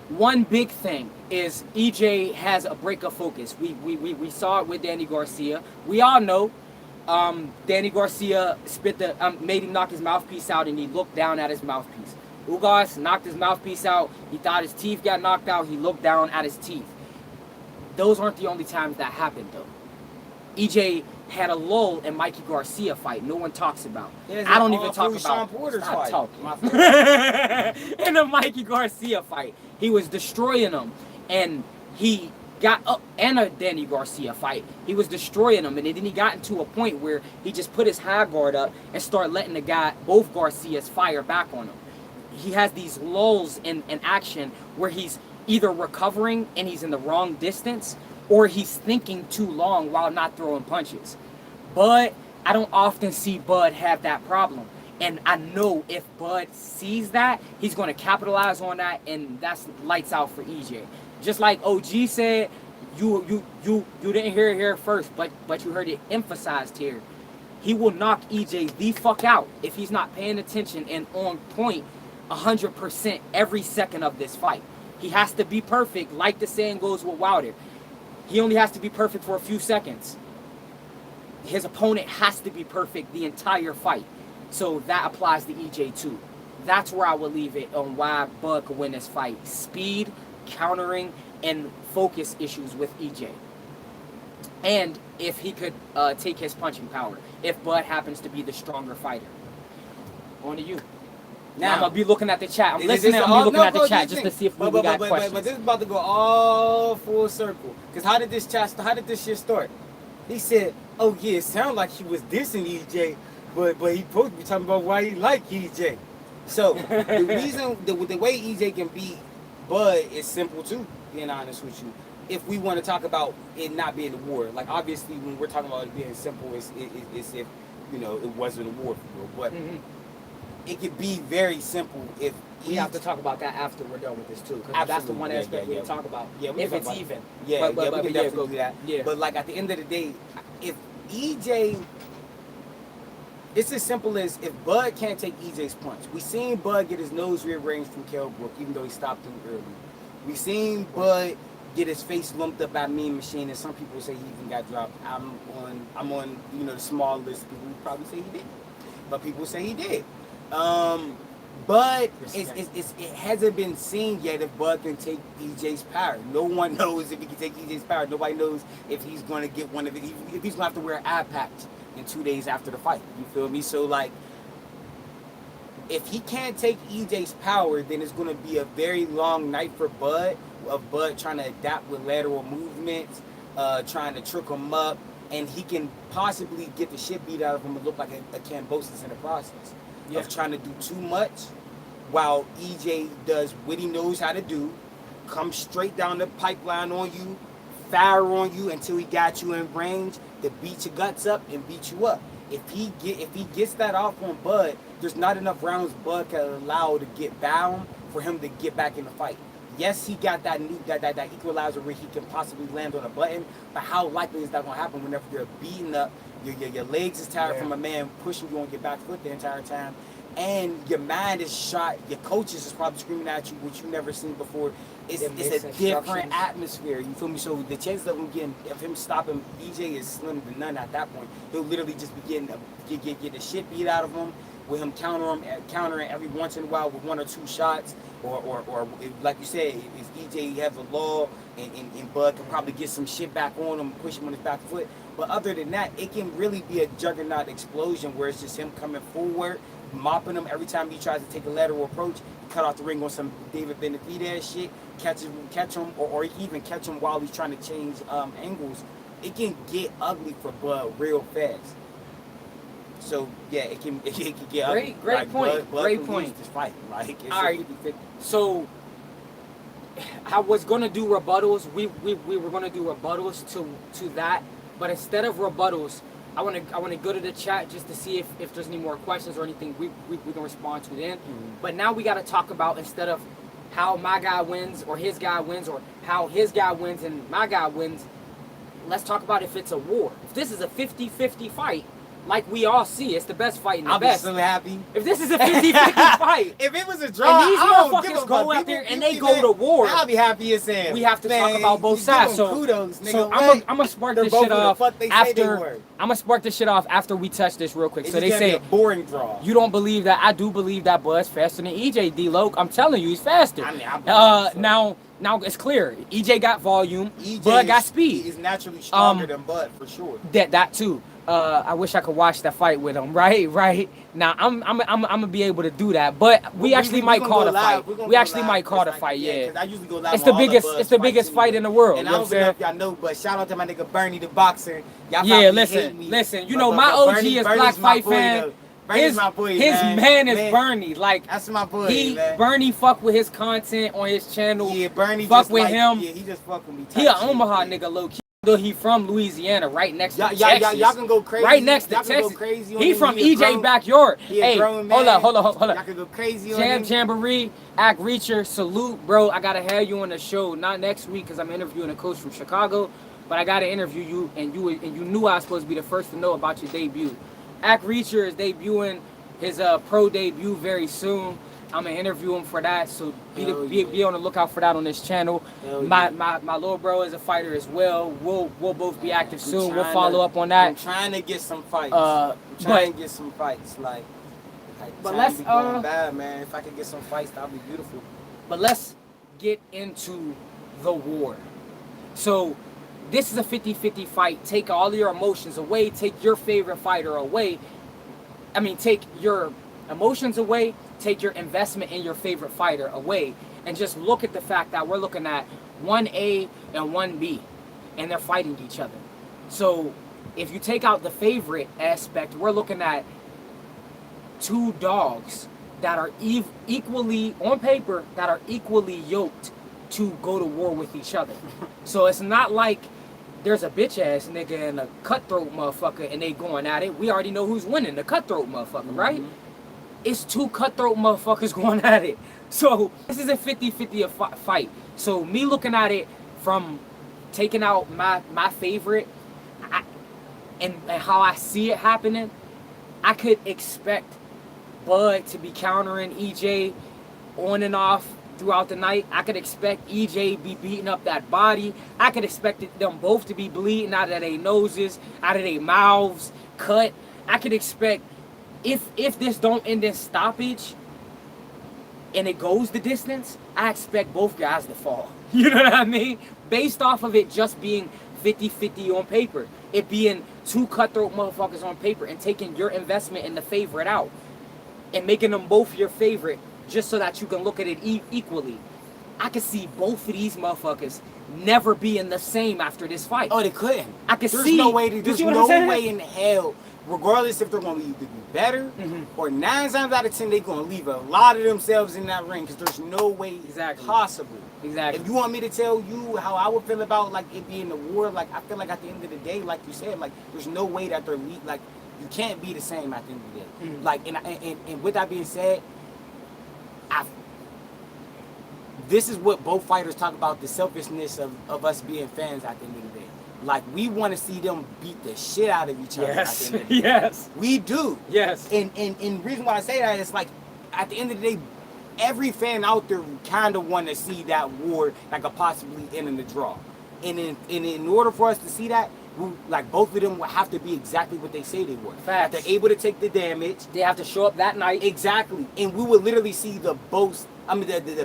One big thing is EJ has a break of focus. We saw it with Danny Garcia. We all know Danny Garcia made him knock his mouthpiece out, and he looked down at his mouthpiece. Ugas knocked his mouthpiece out. He thought his teeth got knocked out. He looked down at his teeth. Those aren't the only times that happened, though. EJ had a lull in Mikey Garcia fight. No one talks about. I don't even talk about. Sean Porter's fight. In the Mikey Garcia fight, he was destroying him, and he got up. And a Danny Garcia fight, he was destroying him, and then he got into a point where he just put his high guard up and started letting both Garcias fire back on him. He has these lulls in action where he's either recovering and he's in the wrong distance, or he's thinking too long while not throwing punches. But I don't often see Bud have that problem. And I know if Bud sees that, he's going to capitalize on that, and that's lights out for EJ. Just like OG said, you didn't hear it here first, but you heard it emphasized here. He will knock EJ the fuck out if he's not paying attention and on point 100% every second of this fight. He has to be perfect, like the saying goes with Wilder. He only has to be perfect for a few seconds. His opponent has to be perfect the entire fight. So that applies to EJ too. That's where I would leave it on why Bud could win this fight. Speed, countering, and focus issues with EJ. And if he could take his punching power. If Bud happens to be the stronger fighter. On to you. Now, I'm going to be looking at the chat. I'm listening. I'm going to be looking at the chat just to see if we got questions. But this is about to go all full circle. Because how did this shit start? He said, oh yeah, it sounded like he was dissing EJ, but he supposed to be talking about why he liked EJ. So the reason, the way EJ can beat Bud is simple too, being honest with you. If we want to talk about it not being a war, like obviously when we're talking about it being simple, it's if, you know, it wasn't a war for real. But it could be very simple if we have to talk about that after we're done with this too, because that's the one aspect we can talk about. Yeah, if it's even. Yeah, we can definitely do that. Yeah. But like at the end of the day, if EJ, it's as simple as if Bud can't take EJ's punch. We seen Bud get his nose rearranged from Kell Brook, even though he stopped him early. We seen Bud get his face lumped up by Mean Machine, and some people say he even got dropped. I'm on you know, the small list of people who probably say he did, but people say he did. But it hasn't been seen yet if Bud can take EJ's power. No one knows if he can take EJ's power. Nobody knows if he's going to get one of it. If he's going to have to wear an eye patch in 2 days after the fight. You feel me? So, like, if he can't take EJ's power, then it's going to be a very long night for Bud. Of Bud trying to adapt with lateral movements, trying to trick him up, and he can possibly get the shit beat out of him and look like a Cambosis in the process. Yeah. Of trying to do too much, while EJ does what he knows how to do, come straight down the pipeline on you, fire on you until he got you in range to beat your guts up and beat you up. If he gets that off on Bud, there's not enough rounds Bud can allow to get bound for him to get back in the fight. Yes, he got that equalizer where he can possibly land on a button, but how likely is that going to happen whenever you're beating up, your legs is tired from a man pushing you on your back foot the entire time, and your mind is shot, your coaches is probably screaming at you, which you never seen before. It's a different atmosphere, you feel me? So the chances of him stopping EJ is slim to none at that point. He'll literally just be getting the shit beat out of him, with him countering every once in a while with 1 or 2 shots, or like you said, if EJ has a law and Bud can probably get some shit back on him, push him on his back foot. But other than that, it can really be a juggernaut explosion where it's just him coming forward, mopping him every time he tries to take a lateral approach, cut off the ring on some David Benavidez shit, catch him, or even catch him while he's trying to change angles. It can get ugly for Bud real fast. So yeah, it can get ugly. Great like, point. Bud Great can point. lose this fight. Like it's All right. 50-50. So I was gonna do rebuttals. We were gonna do rebuttals to that, but instead of rebuttals, I wanna go to the chat just to see if there's any more questions or anything we can respond to then. But now we gotta talk about, instead of how my guy wins or his guy wins, or how his guy wins and my guy wins, let's talk about if it's a war. If this is a 50-50 fight, like we all see, it's the best fight in the I'll best. be so happy. If this is a 50-50 fight, if it was a draw, and these I don't give a motherfuckers go fuck. out there and People they go to war, I'll be happy as hell. we have to Man, talk about both you sides. give 'em So, kudos, nigga. so What? I'm gonna spark They're this both shit who the off fuck they say they after. were. I'm gonna spark this shit off after we touch this real quick. It's So they just gonna say be a boring draw. you don't believe that. I do believe that Bud's faster than EJ. D-Loc, I'm telling you, he's faster. I mean, I believe so. Now it's clear. EJ got volume. EJ Bud got speed. He's naturally stronger than Bud for sure. That too. I wish I could watch that fight with him. Right. Now I'm gonna be able to do that, but we actually might call the fight. We actually might call the fight. Yeah. 'Cause I usually go live It's on the all biggest. Bud's It's the fights biggest fight anyway. in the world. And You I know don't what I'm know saying? if y'all know, but shout out to my nigga Bernie the boxer. Y'all Yeah, probably listen. hate me, You but- know, but my OG Bernie- is Bernie's Black my Fight boy, fan. though. Bernie's my boy, his man is Man, Bernie. Like, That's my boy, man. Bernie fuck with his content on his channel. Yeah, Bernie fuck just with like, him. Yeah, he just fuck with me. He a type shit, Omaha yeah. nigga, low key. Though he from Louisiana, right next to Texas. Y'all can go crazy. Right next to Y'all can go Texas. crazy on He him. from He a EJ grown- backyard. He a Hey, grown hold man. up. Y'all can go crazy on him. Jamboree, Act Reacher, salute, bro. I gotta have you on the show, not next week because I'm interviewing a coach from Chicago, but I gotta interview you, and you knew I was supposed to be the first to know about your debut. Act Reacher is debuting his pro debut very soon. I'm gonna interview him for that, so be on the lookout for that on this channel. My little bro is a fighter as well. We'll both be active soon. We'll follow up on that. I'm trying to get some fights. But to get some fights. Like But time let's, be going bad, man. If I could get some fights, that'd be beautiful. But let's get into the war. So this is a 50-50 fight. Take all your emotions away. Take your favorite fighter away. I mean, take your emotions away. Take your investment in your favorite fighter away. And just look at the fact that we're looking at 1A and 1B. And they're fighting each other. So if you take out the favorite aspect, we're looking at two dogs that are equally, on paper, that are equally yoked to go to war with each other. So it's not like there's a bitch ass nigga and a cutthroat motherfucker and they going at it. We already know who's winning, the cutthroat motherfucker, right? It's two cutthroat motherfuckers going at it. So this is a 50-50 fight. So me looking at it from taking out my favorite and how I see it happening, I could expect Bud to be countering EJ on and off throughout the night. I could expect EJ be beating up that body. I could expect them both to be bleeding out of their noses, out of their mouths, cut. I could expect, if this don't end in stoppage and it goes the distance, I expect both guys to fall. You know what I mean? Based off of it just being 50-50 on paper. It being two cutthroat motherfuckers on paper and taking your investment in the favorite out and making them both your favorite just so that you can look at it equally. I could see both of these motherfuckers never being the same after this fight. Oh, they couldn't. I could There's see. no way. There's no way in hell. Regardless if they're going to either be better or 9 times out of 10 they're going to leave a lot of themselves in that ring because there's no way possible. Exactly. If you want me to tell you how I would feel about like it being a war, like I feel like at the end of the day, like you said, like there's no way that they're like you can't be the same at the end of the day. Like and with that being said, this is what both fighters talk about, the selfishness of us being fans at the end of the day. Like, we want to see them beat the shit out of each other. Yes. At the end of the day. Yes. We do. Yes. And the reason why I say that is like, at the end of the day, every fan out there kind of want to see that war that could possibly end in the draw. And in order for us to see that, like both of them will have to be exactly what they say they were. Facts. That they're able to take the damage. They have to show up that night. Exactly. And we would literally see the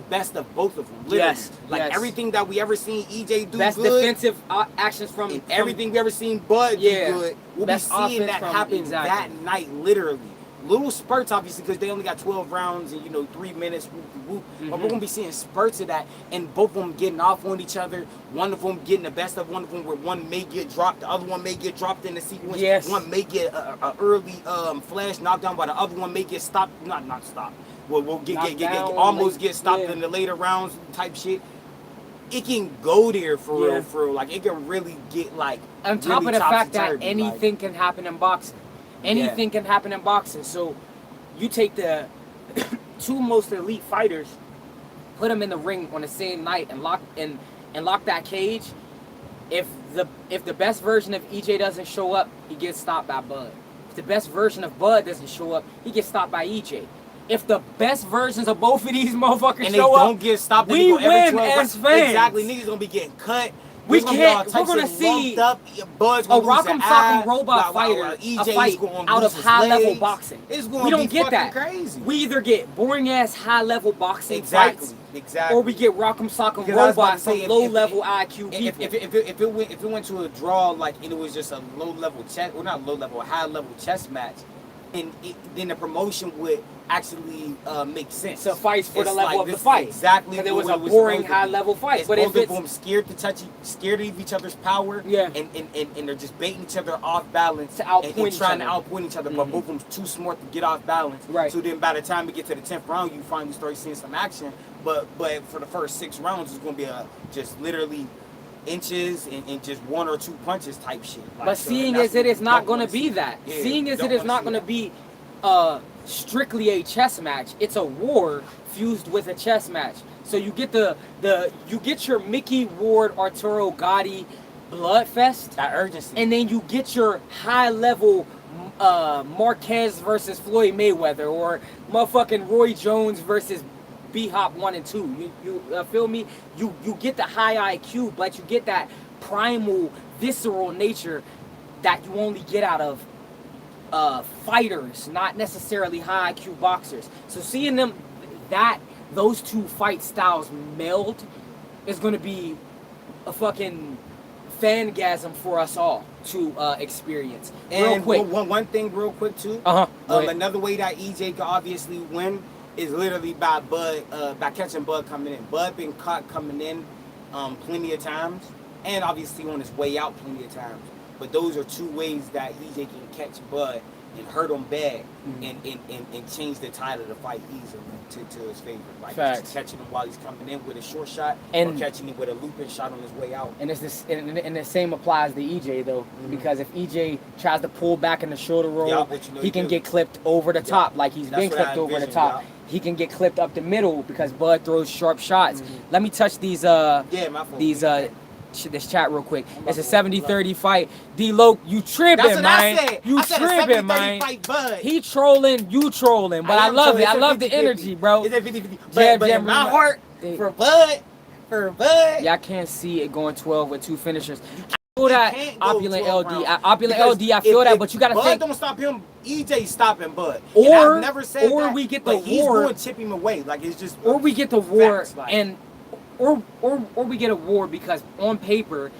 best of both of them. Literally. Yes. Like everything that we ever seen EJ do best good. defensive actions from everything we ever seen Bud do good. We'll be seeing that happen that night, literally. Little spurts, obviously, because they only got 12 rounds and, 3 minutes. Whoop. But we're going to be seeing spurts of that, and both of them getting off on each other. One of them getting the best of one of them, where one may get dropped, the other one may get dropped in the sequence. Yes. One may get a early flash knockdown, while the other one may get stopped. Not stopped. We'll get almost get stopped in the later rounds type shit. It can go there for real. Like, it can really get, like, on top of the fact that anything can happen in boxing. Anything can happen in boxing. So you take the two most elite fighters, put them in the ring on the same night, and lock that cage. If the best version of EJ doesn't show up, he gets stopped by Bud. If the best version of Bud doesn't show up, he gets stopped by EJ. If the best versions of both of these motherfuckers and show up, don't get stopped, we win as fans. Exactly, niggas gonna be getting cut. We're gonna see a Rock'em Sock'em Robot fighter, a fight out of high level boxing. We don't get that. Crazy. We either get boring ass high level boxing fights, or we get Rock'em Sock'em Robot from low level IQ people. If it went to a draw, like, and it was just a low level chess, or not low level, a high level chess match, and then the promotion would actually make sense. Suffice for the level of the fight. Exactly. Because it was a boring high level fight. But if it's scared of each other's power, and they're just baiting each other off balance to outpoint trying to outpoint each other, but both of them too smart to get off balance. Right. So then by the time we get to the 10th round, you finally start seeing some action. But for the first 6 rounds, it's gonna be just literally inches and just 1 or 2 punches type shit. Like, but seeing as it is not going to be that, seeing as it is not going to be strictly a chess match, it's a war fused with a chess match. So you get you get your Mickey Ward Arturo Gotti bloodfest, that urgency, and then you get your high level Marquez versus Floyd Mayweather, or motherfucking Roy Jones versus B-Hop 1 and 2. You feel me? You get the high IQ, but you get that primal, visceral nature that you only get out of fighters, not necessarily high IQ boxers. So seeing those two fight styles meld is going to be a fucking fangasm for us all to experience. And real quick, one thing real quick too. Another way that EJ can obviously win is literally by catching Bud coming in. Bud been caught coming in plenty of times, and obviously on his way out plenty of times. But those are 2 ways that EJ can catch Bud and hurt him bad, and change the tide of the fight easily to his favor. Like just catching him while he's coming in with a short shot, or catching him with a looping shot on his way out. And and the same applies to EJ though, because if EJ tries to pull back in the shoulder roll, he can get clipped over the top, like he's been clipped over the top. He can get clipped up the middle because Bud throws sharp shots. Let me touch these this chat real quick. It's a 70-30 fight. D-Lo, you tripping, man. You tripping, man. He trolling, you trolling. But I love it. I love the energy, bro. It's a 50-50. But in my heart, for Bud. Y'all can't see it going 12 with 2 finishers. I feel that opulent LD. I feel that, but you gotta think. Bud don't stop him, EJ stopping Bud. Or I've never said that, we get the war. He's going to chip him away. Like, it's just. Or we get the war and. Or we get a war because on paper,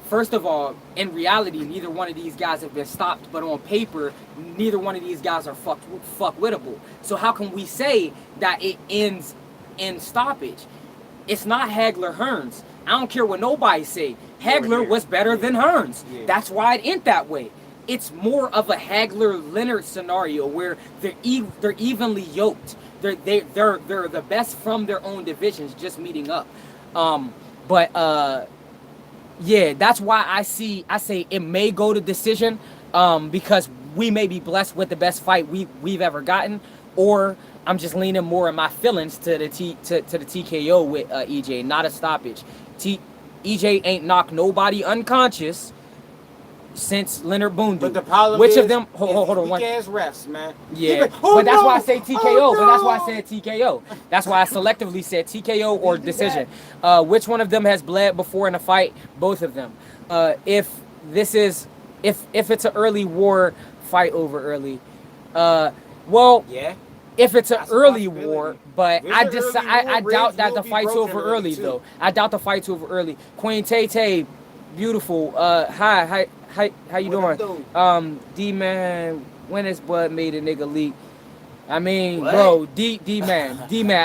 first of all, in reality, neither one of these guys have been stopped. But on paper, neither one of these guys are fuck-wittable. So how can we say that it ends in stoppage? It's not Hagler-Hearns. I don't care what nobody say. Hagler was better than Hearns. That's why it ended that way. It's more of a Hagler-Leonard scenario where they're evenly yoked. They're the best from their own divisions, just meeting up. Yeah, that's why I say it may go to decision, because we may be blessed with the best fight we've ever gotten, or I'm just leaning more in my feelings to the TKO with EJ, not a stoppage. EJ ain't knocked nobody unconscious since Leonard Boone. But the problem which is, of them? Hold on. Weak ass refs, man. Yeah, but that's why I say TKO. But that's why I said TKO. That's why I selectively said TKO or decision. Which one of them has bled before in a fight? Both of them. If this is if it's an early war, fight over early. Well, Yeah. if it's an That's a early possibility. war, but There's I an just early I war, doubt ribs that will the be fight's broken over early, early too. though. I doubt the fight's over early. Queen Tay Tay, beautiful. Hi, how you What doing? up, though? D man, when is Bud made a nigga leak? I mean, What? bro, D man.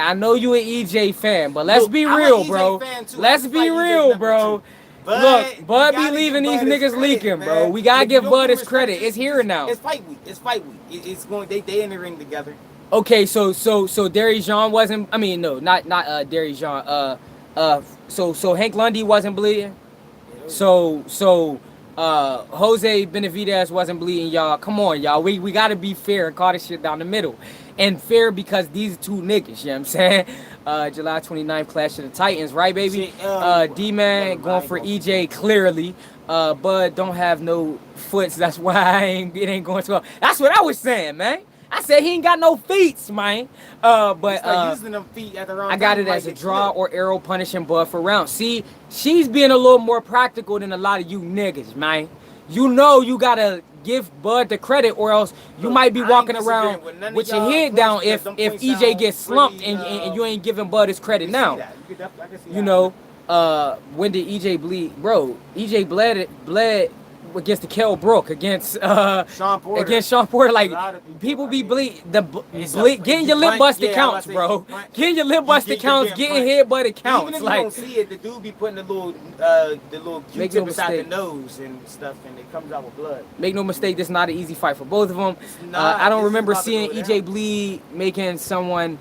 I know you an EJ fan, but let's Look, be I'm an real, EJ bro. fan, too. I Let's just be like EJ real, number bro. two. But Look, you Bud be gotta leaving give these Bud his niggas credit, leaking, man. bro. We gotta If you give don't Bud give his him credit. respect, It's here now. It's fight week. It's fight week. It's going. They in the ring together. Okay, so Derry Jean wasn't. I mean, no, not Derry Jean. So Hank Lundy wasn't bleeding. So Jose Benavidez wasn't bleeding, y'all. Come on, y'all. We gotta be fair and call this shit down the middle. And fair because these two niggas, you know what I'm saying? July 29th, Clash of the Titans, right, baby? Shit, D-Man going for EJ, clearly. Bud don't have no foots. That's why it ain't going to. That's what I was saying, man. I said he ain't got no feet, man. But using them feet at the wrong I got time, it as like a it draw should. or arrow punishing Bud for round. See, she's being a little more practical than a lot of you niggas, man. You know you gotta give Bud the credit, or else you Look, might be I ain't walking disagreeing around with none of with your y'all head points down because if them if points EJ sound gets slumped pretty, and you ain't giving Bud his credit You now. see that. You could definitely, I can see You that. know, when did EJ bleed? Bro, EJ bled against the Kell Brook against Sean Porter. against Sean Porter. Like A lot of people I be mean, bleed, getting if your you lip punch- busted yeah, I was counts, about to say, bro. if you punch, Getting your lip busted you're counts, getting getting punched. headbutted counts. Even if you Like don't see it, the dude be putting the little Make Q-tip no inside the mistake. nose and stuff, and it comes out with blood. make no mistake, this is not an easy fight for both of them. not. I don't This is remember about to seeing go EJ down. bleed making someone.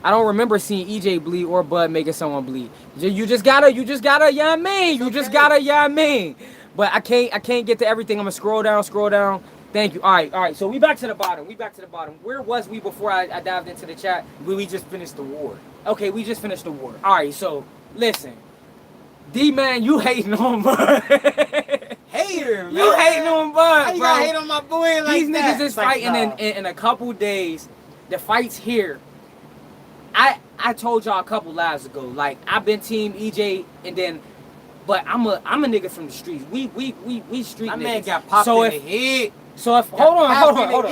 I don't remember seeing EJ bleed or Bud making someone bleed. You just gotta, yeah, I mean, you just okay. gotta, yeah, I mean. But I can't get to everything. I'm gonna scroll down. Thank you. All right. So we back to the bottom. Where was we before I dived into the chat? We just finished the war. Okay, we just finished the war. All right. So listen, D-Man, you hating on Bud. Hater, man. You hating on Bud, How you bro. gotta hate on my boy like These that? niggas is It's like, fighting nah. in a couple days. The fight's here. I told y'all a couple lives ago. Like I've been team EJ, and then, but I'm a nigga from the streets. We street My niggas. man got popped So in if the head. so if Got hold on. popped in the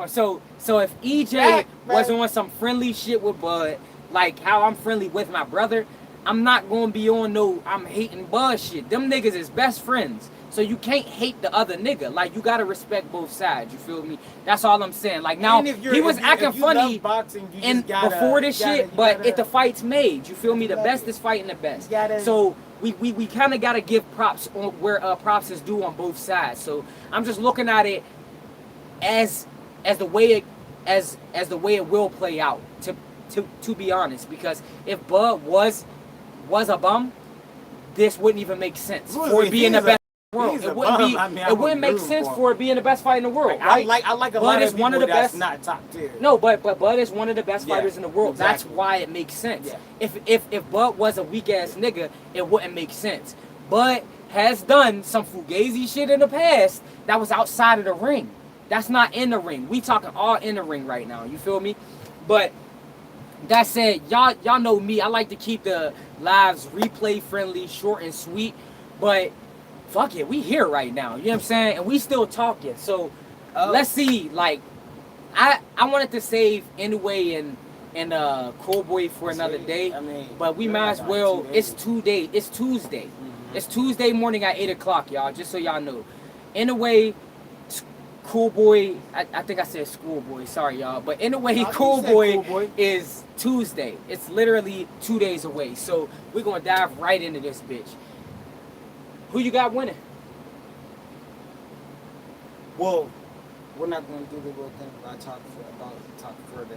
head. So if EJ Back, was back. on some friendly shit with Bud, like how I'm friendly with my brother, I'm not gonna be on no I'm hating Bud shit. Them niggas is best friends. So you can't hate the other nigga. Like you gotta respect both sides. You feel me? That's all I'm saying. Like now And if you're- he was if you- acting if you funny love boxing, you and just gotta, before this you gotta- shit, you but gotta- if the fight's made, you feel me? You The gotta- best is fighting the best. you gotta- So we kind of gotta give props on where props is due on both sides. So I'm just looking at it as the way it will play out. To be honest, because if Bud was a bum, this wouldn't even make sense for it being the best in the world. he's a It wouldn't bum. be. I mean, I It wouldn't make wouldn't sense root for for it being the best fight in the world, Like, right? I like a Bud lot is of people one of the that's best. not top tier. No, but Bud is one of the best Yeah, fighters in the world. exactly. That's why it makes sense. Yeah. If Bud was a weak ass nigga, it wouldn't make sense. Bud has done some fugazi shit in the past that was outside of the ring. That's not in the ring. We talking all in the ring right now. You feel me? But that said, y'all know me. I like to keep the lives replay friendly, short and sweet. But fuck it, we here right now. You know what I'm saying? And we still talking. So let's see. Like I wanted to save anyway and Cool Boy for another day. I mean, But we we're might like as on well. 2 days. It's Tuesday. Mm-hmm. It's Tuesday morning at 8 o'clock, y'all. Just so y'all know. Anyway, Cool Boy. I think I said Schoolboy. Sorry, y'all. But anyway, You Cool said Boy Cool Boy. is Tuesday. It's literally 2 days away. So we're gonna dive right into this bitch. Who you got winning? Well, we're not going to do the little thing about talk for the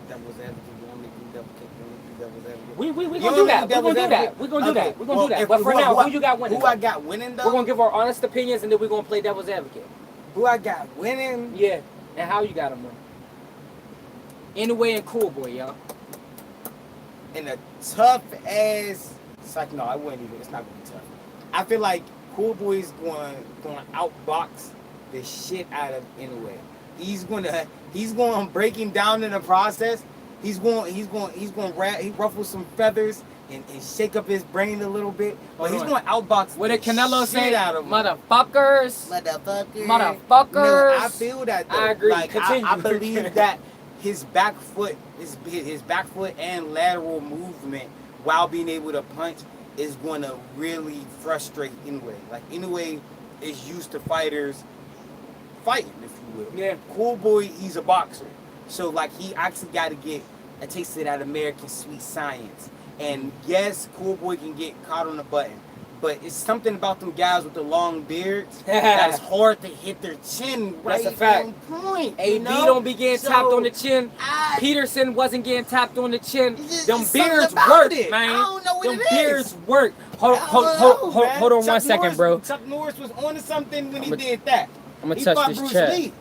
devil's advocate. You want me to do double kick? You want me to do devil's advocate? We You gonna want do me to that. do devil's advocate? We're gonna do that. We're gonna Well, do that. if- But for now, who you got winning? Who I got winning though? We're gonna give our honest opinions and then we're gonna play devil's advocate. Who I got winning? Yeah. And how you got him winning? Anyway, and Cool Boy, y'all. In a tough ass. It's like no, I wouldn't even. It's not gonna be tough. I feel like Cool Boy's going outbox the shit out of Inoue. He's going to break him down in the process. He ruffle some feathers. and shake up his brain a little bit. But he's Hold on. going to outbox What did the Canelo shit say? out of him. Motherfuckers. Motherfuckers. No, I feel that though. I agree. Like, Continue. I believe that his back foot, his back foot and lateral movement while being able to punch is going to really frustrate Inoue. Like Inoue is used to fighters fighting, if you will. Yeah. Cool Boy, he's a boxer, so like he actually got to get a taste of that American sweet science. And yes, Cool Boy can get caught on the button, but it's something about them guys with the long beards that's hard to hit their chin right That's a fact. on point. AB you know? don't be getting So, tapped on the chin. I- Peterson wasn't getting tapped on the chin. It's Them something beards about work, it. man. I don't know what Them it is. beards work. Hold I don't know, man. on Chuck 1 second, Norris, bro. Chuck Norris was on to something when he I'ma- did that. I'm gonna He touch fought this Bruce chat. Lee.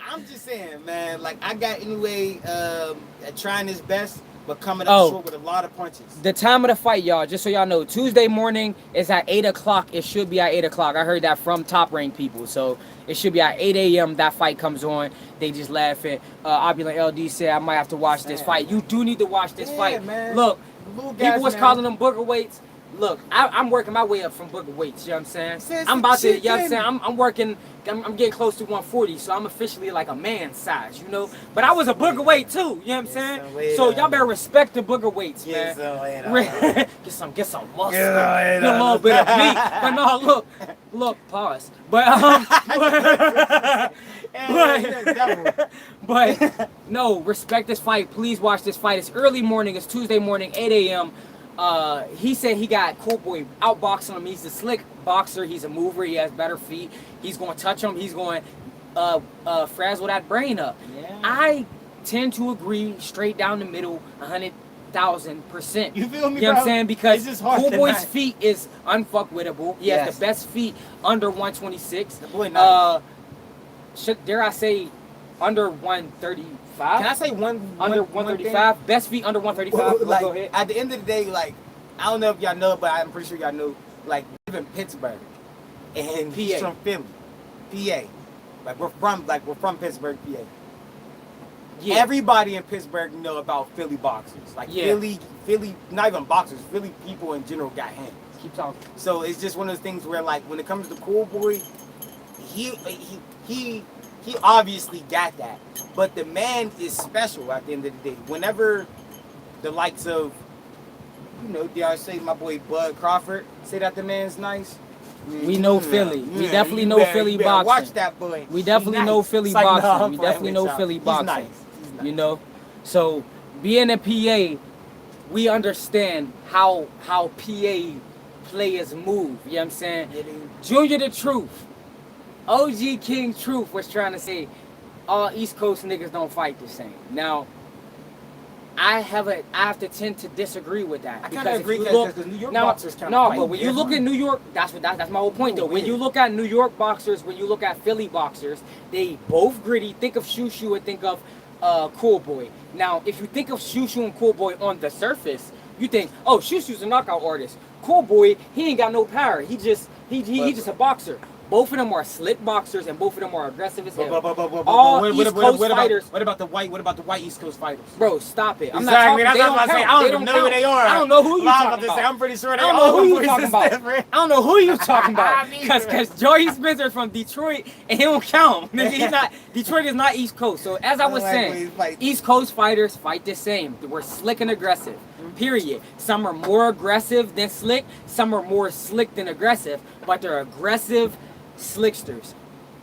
I'm just saying, man. Like I got Inoue trying his best, but coming up short with a lot of punches. The time of the fight, y'all, just so y'all know, Tuesday morning is at 8 o'clock. It should be at 8 o'clock. I heard that from top rank people. So it should be at 8 a.m. that fight comes on. They just laughing. Opulent LD said, I might have to watch this fight. You do need to watch this fight. Man. Look, Little guys, people was man. calling them booger weights. Look, I'm working my way up from booger weights, you know what I'm saying? I'm about to, you know what I'm saying? I'm working, I'm getting close to 140, so I'm officially like a man size, you know? But I was a booger weight too, you know what I'm saying? So y'all better respect the booger weights, man. Get some muscle, get a little bit of meat. But no, look, pause. But, but no, respect this fight. Please watch this fight. It's early morning, it's Tuesday morning, 8 a.m. He said he got Cool Boy outboxing him. He's a slick boxer. He's a mover. He has better feet. He's going to touch him. He's going to frazzle that brain up. Yeah. I tend to agree straight down the middle, 100,000%. You feel me, You know what I'm bro? saying? Because It's just hard Cool to Boy's not- feet is unfuckwittable. He has Yes. the best feet under 126. The boy nice. Dare I say under 135? Can I say one Under one thing? 135? Best feet under 135. Well, like, Go ahead. at the end of the day, like, I don't know if y'all know, but I'm pretty sure y'all know, like, we live in Pittsburgh, and he's PA. from Philly, PA. Like, we're from Pittsburgh, PA. Yeah. Everybody in Pittsburgh know about Philly boxers. Like, Yeah. Philly, not even boxers, Philly people in general got hands. Keep talking. So it's just one of those things where, like, when it comes to Cool Boy, he obviously got that, but the man is special at the end of the day. Whenever the likes of, you know, dare I say my boy Bud Crawford say that the man's nice. We know Philly. We definitely know Philly you better boxing. Watch that boy. We definitely He's know nice. Philly It's like, no, boxing. I'm We playing definitely with know y'all. Philly He's boxing. nice. He's nice. You know, so being a PA, we understand how PA players move. You know what I'm saying? Yeah, dude. Junior the Truth, OG King Truth was trying to say all East Coast niggas don't fight the same. Now, I have to tend to disagree with that. I because kinda if agree you 'cause look- the New York now- boxers kinda No, fight but when you look at New York, that's my whole point though. When you look at New York boxers, when you look at Philly boxers, they both gritty. Think of Shushu and think of Cool Boy. Now, if you think of Shushu and Cool Boy on the surface, you think, oh, Shushu's a knockout artist. Cool Boy, he ain't got no power. He just a boxer. Both of them are slick boxers, and both of them are aggressive as hell. All East Coast fighters. What about the white East Coast fighters? Bro, stop it. I'm Exactly. not That's talking. what I'm They saying. don't I don't count. even know who they are. I don't know who you I'm talking about to say, about. I'm pretty sure I they don't all know who you voices talking about. different. I don't know who you talking about. Me either. Because Joey Spencer from Detroit, and he don't count. Nigga, he's not. Detroit is not East Coast. So as I was saying, East Coast fighters fight the same. We're slick and aggressive. Period. Some are more aggressive than slick. Some are more slick than aggressive. But they're aggressive slicksters.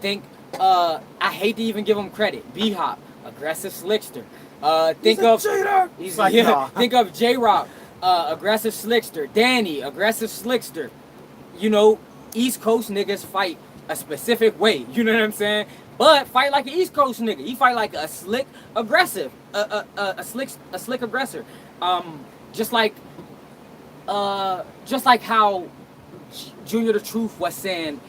Think. I hate to even give him credit. B-Hop, aggressive slickster. Think of. He's like, yeah, nah. Think of J-Rock, aggressive slickster. Danny, aggressive slickster. You know, East Coast niggas fight a specific way. You know what I'm saying? But fight like an East Coast nigga. He fight like a slick aggressive, a slick aggressor. Just like how Junior the Truth was saying,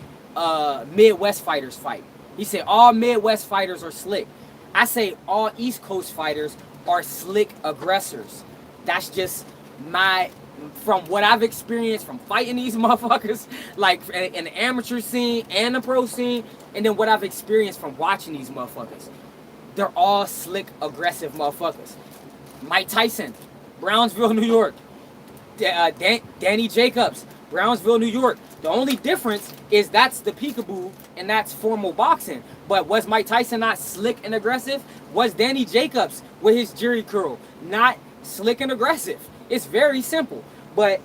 Midwest fighters fight. He said all Midwest fighters are slick. I say all East Coast fighters are slick aggressors. That's just from what I've experienced from fighting these motherfuckers, like in the amateur scene and the pro scene, and then what I've experienced from watching these motherfuckers. They're all slick, aggressive motherfuckers. Mike Tyson, Brownsville, New York. Danny Jacobs, Brownsville, New York. The only difference is that's the peekaboo and that's formal boxing. But was Mike Tyson not slick and aggressive? Was Danny Jacobs with his jerry curl not slick and aggressive? It's very simple. But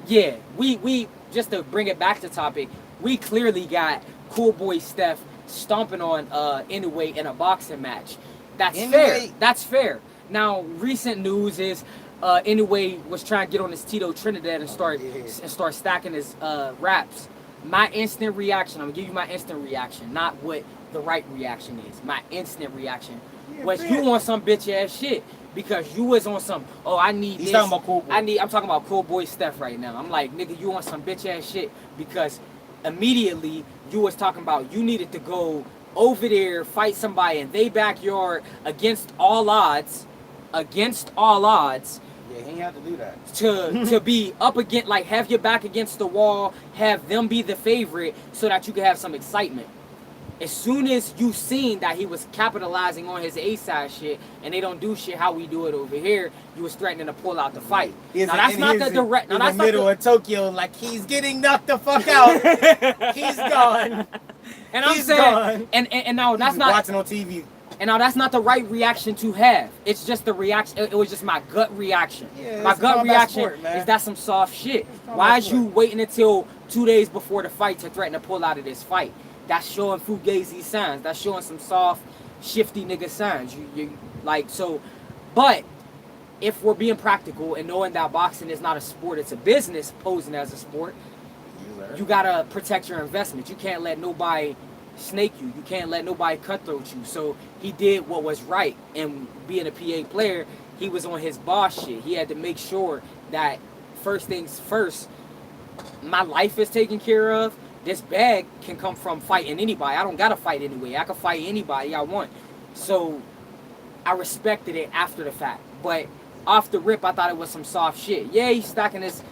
yeah, we just to bring it back to topic, we clearly got Cool Boy Steph stomping on Inoue in a boxing match. That's fair. That's fair. Now, recent news is Inoue was trying to get on his Tito Trinidad and start stacking his raps. My instant reaction, I'm gonna give you my instant reaction, not what the right reaction is. My instant reaction was you on some bitch ass shit because you was on some. Oh, I need He's this. talking about Cool Boy. I'm talking about Cool Boy Steph right now. I'm like, nigga, you on some bitch ass shit because immediately you was talking about you needed to go over there, fight somebody in their backyard against all odds. Against all odds. Yeah, he ain't have to do that. To be up against, like, have your back against the wall, have them be the favorite so that you can have some excitement. As soon as you seen that he was capitalizing on his A-side shit and they don't do shit how we do it over here, you was threatening to pull out the fight. Now that's not the direct. Now that's in the middle of Tokyo, like he's getting knocked the fuck out. He's gone. And I'm saying, and now that's not watching on TV. And now that's not the right reaction to have. It's just the reaction. It was just my gut reaction. Yeah, my gut reaction sport, is that some soft shit. Why is you waiting until 2 days before the fight to threaten to pull out of this fight? That's showing fugazi signs. That's showing some soft, shifty nigga signs. You like so. But if we're being practical and knowing that boxing is not a sport, it's a business posing as a sport. You gotta protect your investment. You can't let nobody snake you. You can't let nobody cutthroat you. So he did what was right. And being a PA player, he was on his boss shit. He had to make sure that first things first, my life is taken care of. This bag can come from fighting anybody. I don't gotta fight anyway. I can fight anybody I want. So I respected it after the fact. But off the rip, I thought it was some soft shit. Yeah, he's stacking his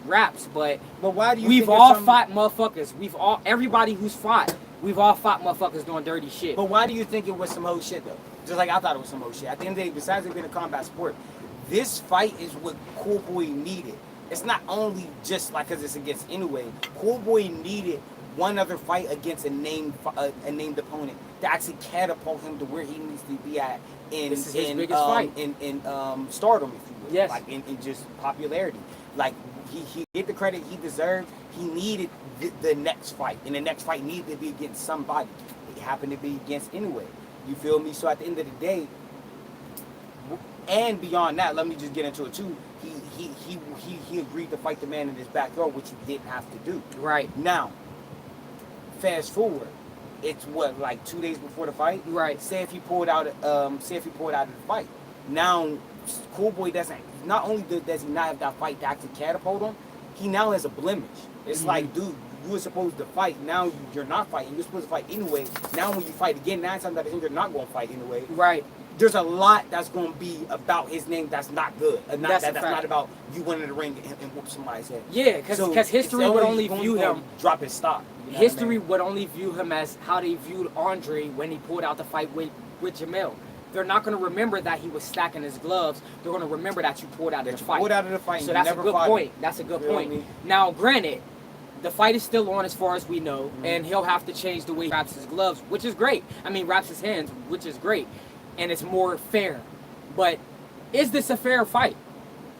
raps, but why do you we've think all fought motherfuckers. Everybody who's fought, we've all fought motherfuckers doing dirty shit. But why do you think it was some whole shit though? Just like I thought it was some whole shit. At the end of the day, besides it being a combat sport, this fight is what Cool Boy needed. It's not only just like because it's against Inoue. Cool Boy needed one other fight against a named opponent to actually catapult him to where he needs to be at in This is his biggest fight. in stardom, if you will. Yes. Like in just popularity. Like he get the credit he deserved. He needed the next fight, and the next fight needed to be against somebody. It happened to be against Inoue. You feel me? So at the end of the day, and beyond that, let me just get into it too. He agreed to fight the man in his backyard, which he didn't have to do. Right. Now, fast forward, it's what, like 2 days before the fight? Right. Say if he pulled out of the fight. Now, Cool Boy doesn't. Not only does he not have that fight to actually catapult him, he now has a blemish. It's like, dude, you were supposed to fight. Now you're not fighting. You're supposed to fight anyway. Now when you fight again, 9 times out of 10 you're not going to fight anyway. Right. There's a lot that's going to be about his name that's not good. That's a fact. not about you winning in the ring and whoop somebody's head. Yeah, because history would only view him. Drop his stock. You know History would only view him as how they viewed Andre when he pulled out the fight with Jamel. They're not going to remember that he was stacking his gloves. They're going to remember that you pulled out of the fight. Pulled out of the fight. So that's a good point. That's a good point. Now, granted, the fight is still on as far as we know, and he'll have to change the way he wraps his gloves, which is great. I mean, wraps his hands, which is great. And it's more fair. But is this a fair fight?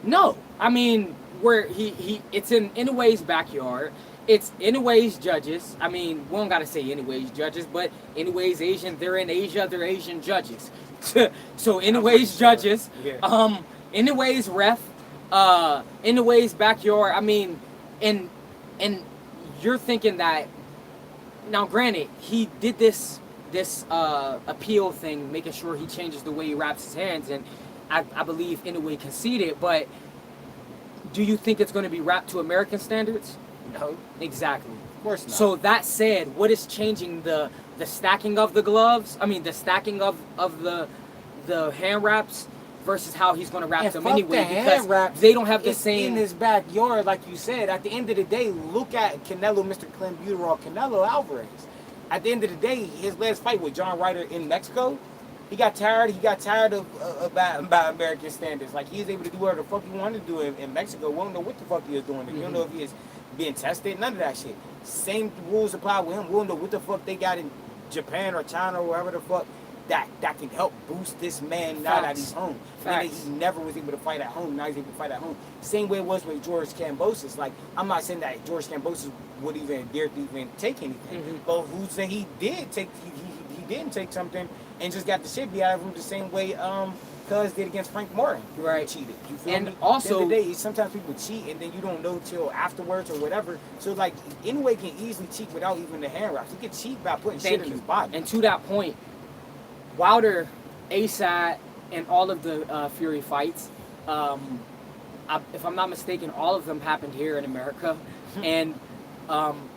No. I mean, where it's in Inoue's backyard. It's Inoue's judges. I mean, we don't got to say Inoue's judges, but Inoue's Asian. They're in Asia. They're Asian judges. So Inoue's judges. Yeah. Inoue's ref. Inoue's backyard. I mean, and you're thinking that, now granted, he did this appeal thing, making sure he changes the way he wraps his hands, and I believe Inoue conceded, but do you think it's going to be wrapped to American standards? No. Exactly. Of course not. So that said, what is changing the stacking of the gloves? I mean, the stacking of the hand wraps versus how he's going to wrap them anyway, because they don't have the same. In his backyard, like you said. At the end of the day, look at Canelo, Mr. Clenbuterol, Canelo Alvarez. At the end of the day, his last fight with John Ryder in Mexico, He got tired. He got tired of about American standards. Like he was able to do whatever the fuck he wanted to do in Mexico. We don't know what the fuck he was doing. We don't know if he is being tested. None of that shit. Same rules apply with him. We don't know what the fuck they got in Japan or China or wherever the fuck that can help boost this man now that he's home. Meaning he never was able to fight at home. Now he's able to fight at home. Same way it was with George Kambosos. Like I'm not saying that George Kambosos would even dare to even take anything, but who said he did take? He didn't take something and just got the shit beat out of him the same way Cuz did against Frank Martin. Right. Cheated. You feel and me? also, At the end of the day, sometimes people cheat and then you don't know till afterwards or whatever. So like Inoue can easily cheat without even the hand wraps. He can cheat by putting shit in his body. And to that point, Wilder, ASAD, and all of the Fury fights, if I'm not mistaken, all of them happened here in America, and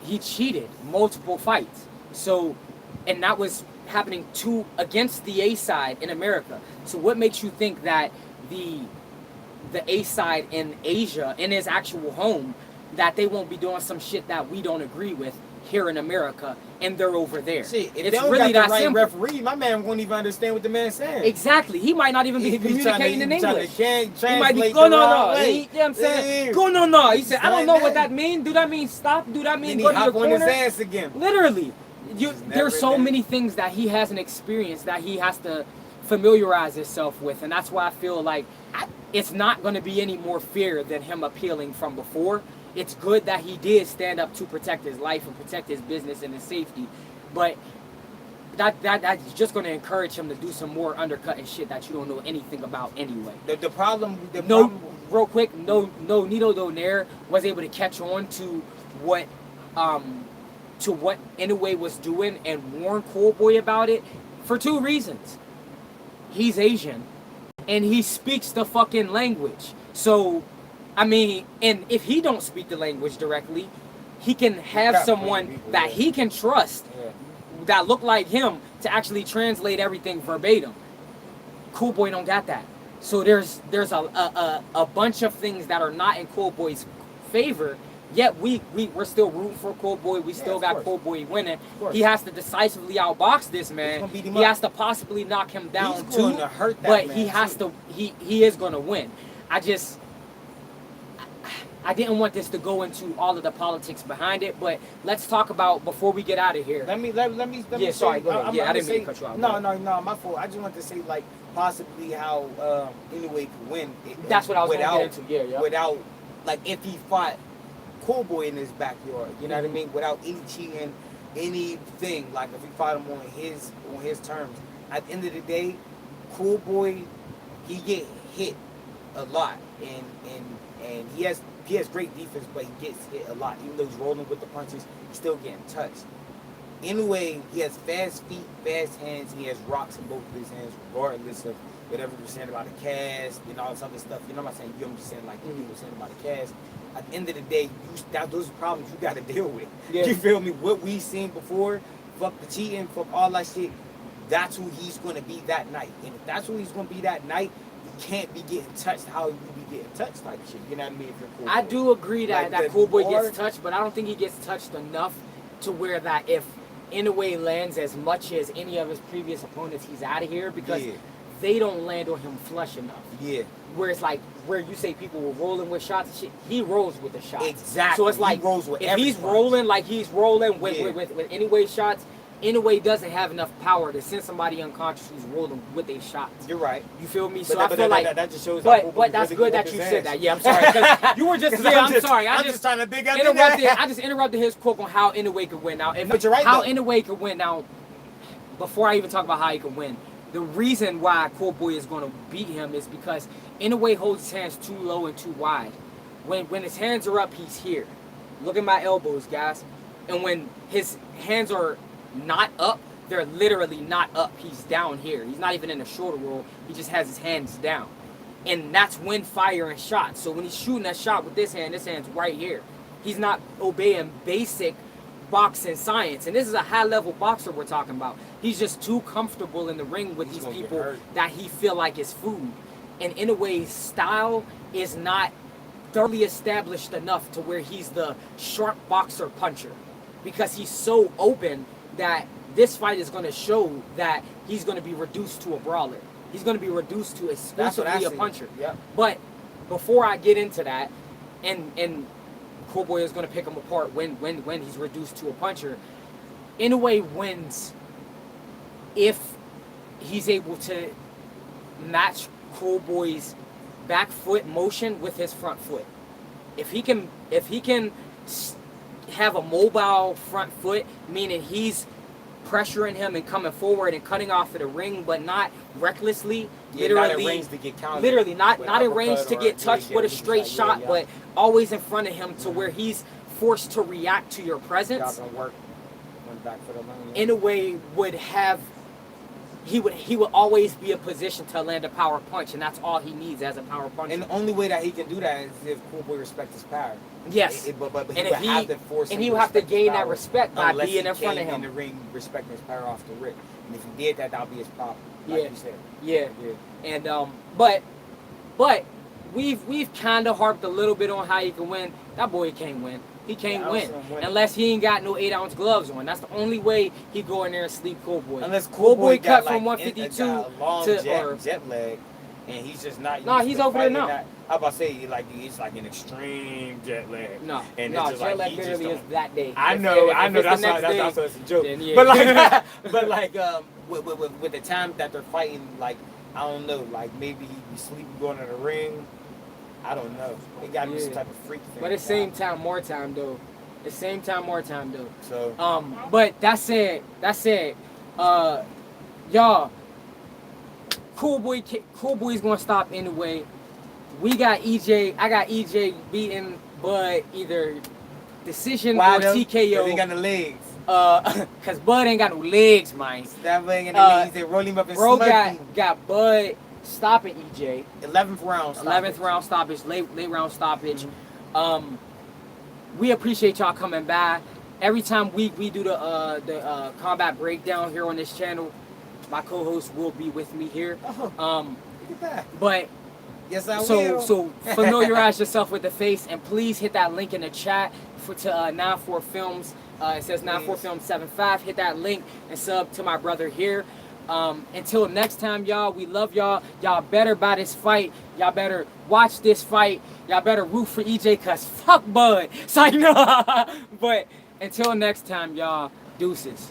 he cheated multiple fights. So, and that was happening against the A side in America. So what makes you think that the A side in Asia, in his actual home, that they won't be doing some shit that we don't agree with here in America, and they're over there? Shit, if it's they don't really got that the right simple. referee, my man won't even understand what the man's saying. Exactly. He might not even be communicating in English. He might be, go no. You know what I'm saying? Go no. He said, I don't know what that means. Do that mean stop? Do that mean go to your corner? On his ass again. Literally. There's so many things that he hasn't experienced that he has to familiarize himself with. And that's why I feel like it's not going to be any more fear than him appealing from before. It's good that he did stand up to protect his life and protect his business and his safety. But that's just going to encourage him to do some more undercutting shit that you don't know anything about anyway. The problem... Real quick, no Nito Donaire was able to catch on to what Inoue was doing and warn Cowboy about it for two reasons. He's Asian, and he speaks the fucking language. So, I mean, and if he don't speak the language directly, he can have someone that he can trust that look like him to actually translate everything verbatim. Cowboy don't got that. So there's a bunch of things that are not in Cowboy's favor. Yet we're still rooting for Cowboy. We still got Cowboy winning. He has to decisively outbox this man. He has to possibly knock him down too. But he has to. He is going to win. I didn't want this to go into all of the politics behind it, but let's talk about before we get out of here. Let me. Yeah, sorry. Go ahead. I didn't mean to cut you off. No, my fault. I just want to say like possibly how Inoue could win. That's what I was going to get into. Yeah. Without like if he fought Cowboy in his backyard, you know what I mean? Without any cheating, anything. Like if he fought him on his terms. At the end of the day, Cowboy, he get hit a lot, and he has great defense, but he gets hit a lot. Even though he's rolling with the punches, he's still getting touched. Anyway, he has fast feet, fast hands. He has rocks in both of his hands, regardless of whatever you're saying about the cast and all this other stuff. You know what I'm saying? I'm just saying like people were saying about the cast. At the end of the day, those are problems you got to deal with. Yeah. You feel me? What we seen before, fuck the cheating, fuck all that shit. That's who he's going to be that night. And if that's who he's going to be that night, you can't be getting touched how you be getting touched type shit. You know what I mean? If you're cool. I do agree that Cowboy gets touched, but I don't think he gets touched enough to where that if Inoue lands as much as any of his previous opponents, he's out of here because they don't land on him flush enough. Yeah. Where it's like, where you say people were rolling with shots and shit, he rolls with the shots. Exactly. So it's like, if he's rolling like he's rolling with Inoue shots, Inoue doesn't have enough power to send somebody unconscious who's rolling with their shots. You're right. You feel me? But So I feel like that just shows. But that's good that you said that. Yeah, I'm sorry. 'Cause you were just. Yeah, I'm sorry. I'm just trying to big up interrupted. I just interrupted his quote on how Inoue could win. Now, but you're right. How Inoue could win. Now, before I even talk about how he could win, the reason why Cowboy is going to beat him is because Inoue holds his hands too low and too wide. When his hands are up, he's here. Look at my elbows, guys. And when his hands are not up, they're literally not up. He's down here. He's not even in a shoulder roll. He just has his hands down. And that's when firing shots. So when he's shooting that shot with this hand's right here. He's not obeying basic boxing science. And this is a high-level boxer we're talking about. He's just too comfortable in the ring with these people that he feel like is food. And Inoue's style is not thoroughly established enough to where he's the sharp boxer puncher. Because he's so open that this fight is going to show that he's going to be reduced to a brawler. He's going to be reduced to That's what I exclusively a see. puncher. Yep. But before I get into that, and Cool Boy is going to pick him apart when he's reduced to a puncher. Inoue wins if he's able to match Cool Boy's back foot motion with his front foot. If he can have a mobile front foot, meaning he's pressuring him and coming forward and cutting off of the ring, but not recklessly. Yeah, literally, not in range to get countered. literally not with in uppercut range to or- get touched yeah, with a yeah, straight yeah, shot, yeah. but always in front of him to where he's forced to react to your presence. Y'all gonna work one back foot alone. Inoue would have, he would always be in position to land a power punch, and that's all he needs as a power puncher. And the only way that he can do that is if Cool Boy respects his power. Yes. But he And would if have to force him and he would have to respect his gain that power respect by unless being he in front of came him. in the ring respecting his power off the rip. And if he did that, that would be his problem. Like Yeah. you said. Yeah. Yeah. And but we've kind of harped a little bit on how he can win. That boy can't win. He can't Yeah, I win also win. unless he ain't got no 8-ounce gloves on. That's the only way he go in there and sleep Cool Boy. Unless Cool Boy got cut from like, 152 got a long to jet lag, and he's just not. Nah, used he's to over there fighting now. that. I about to say like he's like an extreme jet lag. No, and no, it's just jet like lag he just literally is don't- that day. I If- know, if I know. it's the That's next why day, that's it's a joke. then yeah. But like with the time that they're fighting, like I don't know, like maybe he be sleepy going to the ring. I don't know. It got to be some Yeah. type of freak thing. But at the same time, more time though. The same time, more time though. So But that said, y'all, Cool Boy's gonna stop anyway. We got EJ. I got EJ beating Bud either decision why or though? 'Cause he TKO. got the legs. Cause Bud ain't got no legs, man. That leg and the legs. He said roll him up and Bro smoke him. got Bud stopping EJ. 11th round. 11th round stoppage, late round stoppage. We appreciate y'all coming by. Every time we do the combat breakdown here on this channel, my co-host will be with me here. Look at that. But Yes, I will. so familiarize yourself with the face, and please hit that link in the chat to 94 Films. It says 94 Films 75. Hit that link and sub to my brother here. Until next time, y'all, we love y'all. Y'all better buy this fight. Y'all better watch this fight. Y'all better root for EJ, cause fuck Bud. So, but until next time, y'all, deuces.